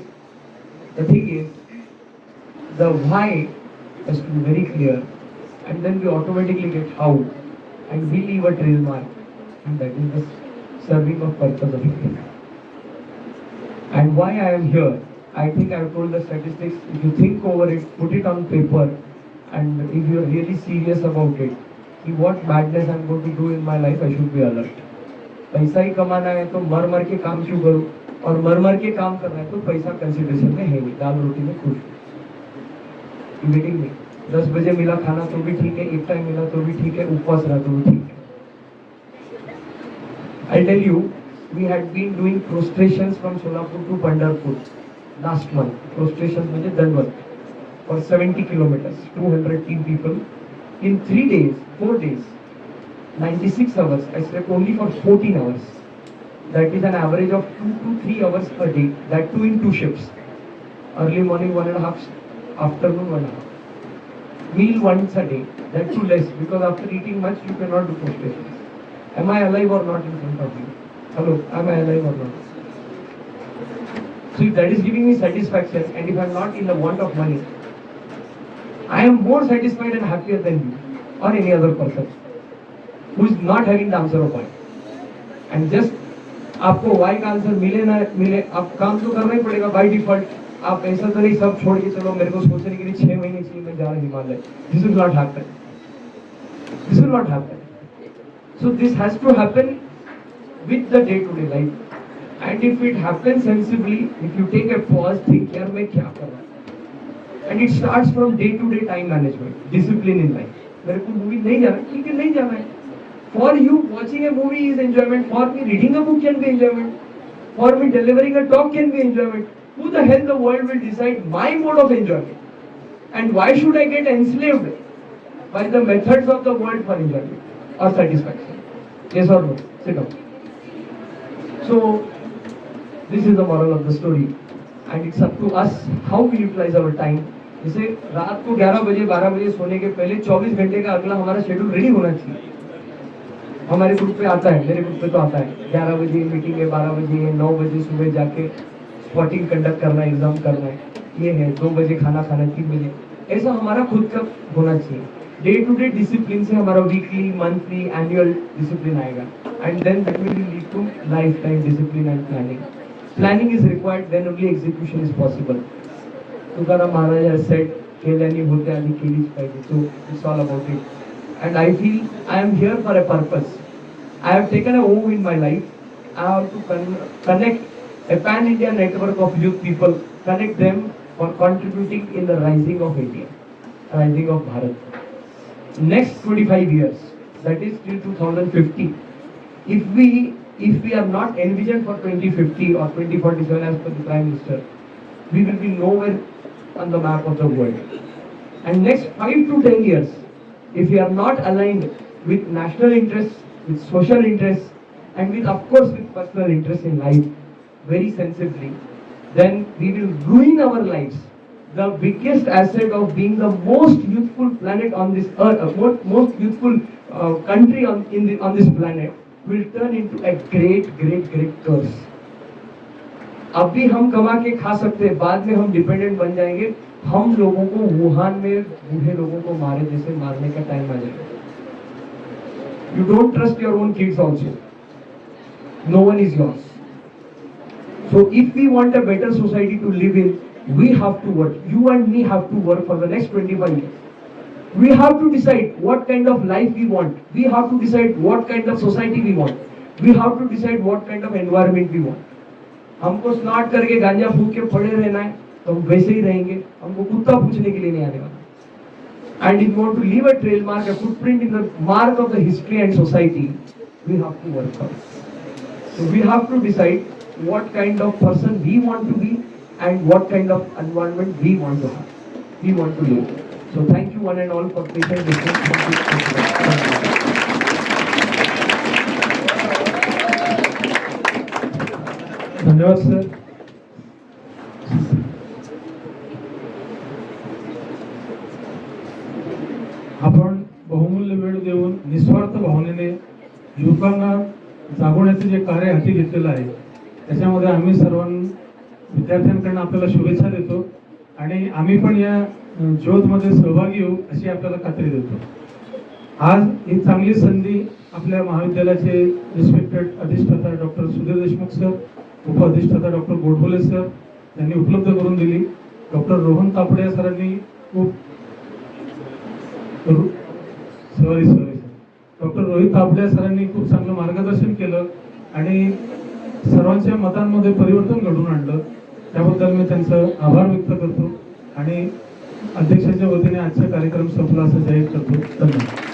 the why has to be very clear, and then we automatically get how, and we leave a trail mark, and that is the serving of purpose of life. And why I am here, I think I have told the statistics. If you think over it, put it on paper, and if you are really serious about it, what madness I am going to do in my life, I should be alert. पैसा ही कमाना है तो मर मर के काम क्यों करूं, और मर मर के काम करना है तो पैसा कंसिडरेशन में है नहीं, दाल रोटी में खुश। मीटिंग में 10 बजे मिला खाना तो भी ठीक है, एक टाइम मिला तो भी ठीक है, उपवास रहा तो भी ठीक है। I tell you, we had been doing prostrations from Solapur to Pandharpur last month. Prostrations म्हणजे दंडवत for 70 kilometres, 210 people in 3 days, 4 days, 96 hours. I slept only for 14 hours. That is an average of 2 to 3 hours per day. That too in 2 shifts. Early morning 1.5, afternoon 1.5. Meal once a day. That too less, because after eating much you cannot do prostrations. Am I alive or not in front of you? Hello, am I alive or not? So if that is giving me satisfaction, and if I am not in the want of money, I am more satisfied and happier than you or any other person who is not having the answer of why. And just आपको why का answer मिले ना मिले, आप काम तो करना ही पड़ेगा by default। आप ऐसा तो नहीं सब छोड़ के चलो मेरे को सोचने के लिए 6 महीने चाहिए मैं जा रहा Himalaya. This will not happen. This will not happen. So this has to happen with the day-to-day life. And if it happens sensibly, if you take a pause, think यार मैं क्या कर रहा हूँ। And it starts from day-to-day time management, discipline in life. मेरे को movie नहीं जाना, ठीक है नहीं जाना है। For you, watching a movie is enjoyment. For me, reading a book can be enjoyment. For me, delivering a talk can be enjoyment. Who the hell the world will decide my mode of enjoyment? And why should I get enslaved by the methods of the world for enjoyment or satisfaction? Yes or no? Sit down. So, this is the moral of the story. And it's up to us how we utilize our time. जैसे रात को 11 बजे 12 बजे सोने के पहले 24 घंटे का अगला हमारा शेड्यूल रेडी होना चाहिए। हमारे ग्रुप पे आता है, मेरे ग्रुप पे तो आता है 11 बजे मीटिंग है, 12 बजे है, 9 बजे सुबह जाके स्पॉटिंग कंडक्ट करना है, एग्जाम करना है, ये है 2 बजे खाना खाना, 3 बजे। ऐसा हमारा खुद का होना चाहिए। डे टू डे डिसिप्लिन से हमारा वीकली, मंथली, एनुअल डिसिप्लिन आएगा, and then that will lead to life time discipline and planning. Planning is required, then only execution is possible. Tukaram Maharaj has said, केल्याने होते आणि केलीच पाहिजे. So it's all about it. And I feel I am here for a purpose. I have taken a oath in my life. I have to connect a pan-India network of youth people, connect them for contributing in the rising of India, rising of Bharat. Next 25 years, that is till 2050. If we are not envisioned for 2050 or 2047 as per the Prime Minister, we will be nowhere on the map of the world. And next 5 to 10 years, if we are not aligned with national interests, with social interests, and with, of course, with personal interests in life, very sensibly, then we will ruin our lives. The biggest asset of being the most youthful planet on this earth, most youthful country on this planet, will turn into a great curse. अभी हम कमा के खा सकते हैं, बाद में हम डिपेंडेंट बन जाएंगे. हम लोगों को वुहान में बूढ़े लोगों को मारे जैसे मारने का टाइम आ जाएगा. You don't trust your own kids also. No one is yours. So if we want a better society to live in, we have to work. You and me have to work for the next 25 years. We have to decide what kind of life we want. We have to decide what kind of society we want. We have to decide what kind of environment we want. हमको स्नाट करके गांजा फूक के पड़े रहना है तो हम वैसे ही रहेंगे. हमको कुत्ता पूछने के लिए नहीं आने वाला. And if you want to leave a trail mark, a footprint in the mark of the history and society, we have to work for it. So we have to decide what kind of person we want to be and what kind of environment we want to have, we want to live. So thank you one and all for patient listening. Thank you. धन्यवाद sir. आपण बहुमूल्य वेळ देऊन निस्वार्थ भावनेने युवकांना जागवण्याचे जे कार्य हाती घेतलेलं आहे त्याच्यामध्ये आम्ही विद्यार्थ्यांकडून आपल्याला शुभेच्छा देतो आणि आम्ही पण या ज्योतमध्ये सहभागी होऊ अशी आपल्याला खात्री देतो. आज ही चांगली संधी आपल्या महाविद्यालयाचे रिस्पेक्टेड अधिष्ठाता डॉक्टर सुधीर देशमुख सर, उप अधिष्ठाता डॉक्टर गोडबोले सर यांनी उपलब्ध करून दिली. डॉक्टर रोहन तापडे सरांनी डॉक्टर रोहित तापडे सरांनी खूप चांगलं मार्गदर्शन केलं आणि सर्वांच्या मतांमध्ये परिवर्तन घडवून आणलं. त्याबद्दल मी त्यांचं आभार व्यक्त करतो आणि अध्यक्षाच्या वतीने आजचा कार्यक्रम संपला असं जाहीर करतो. धन्यवाद.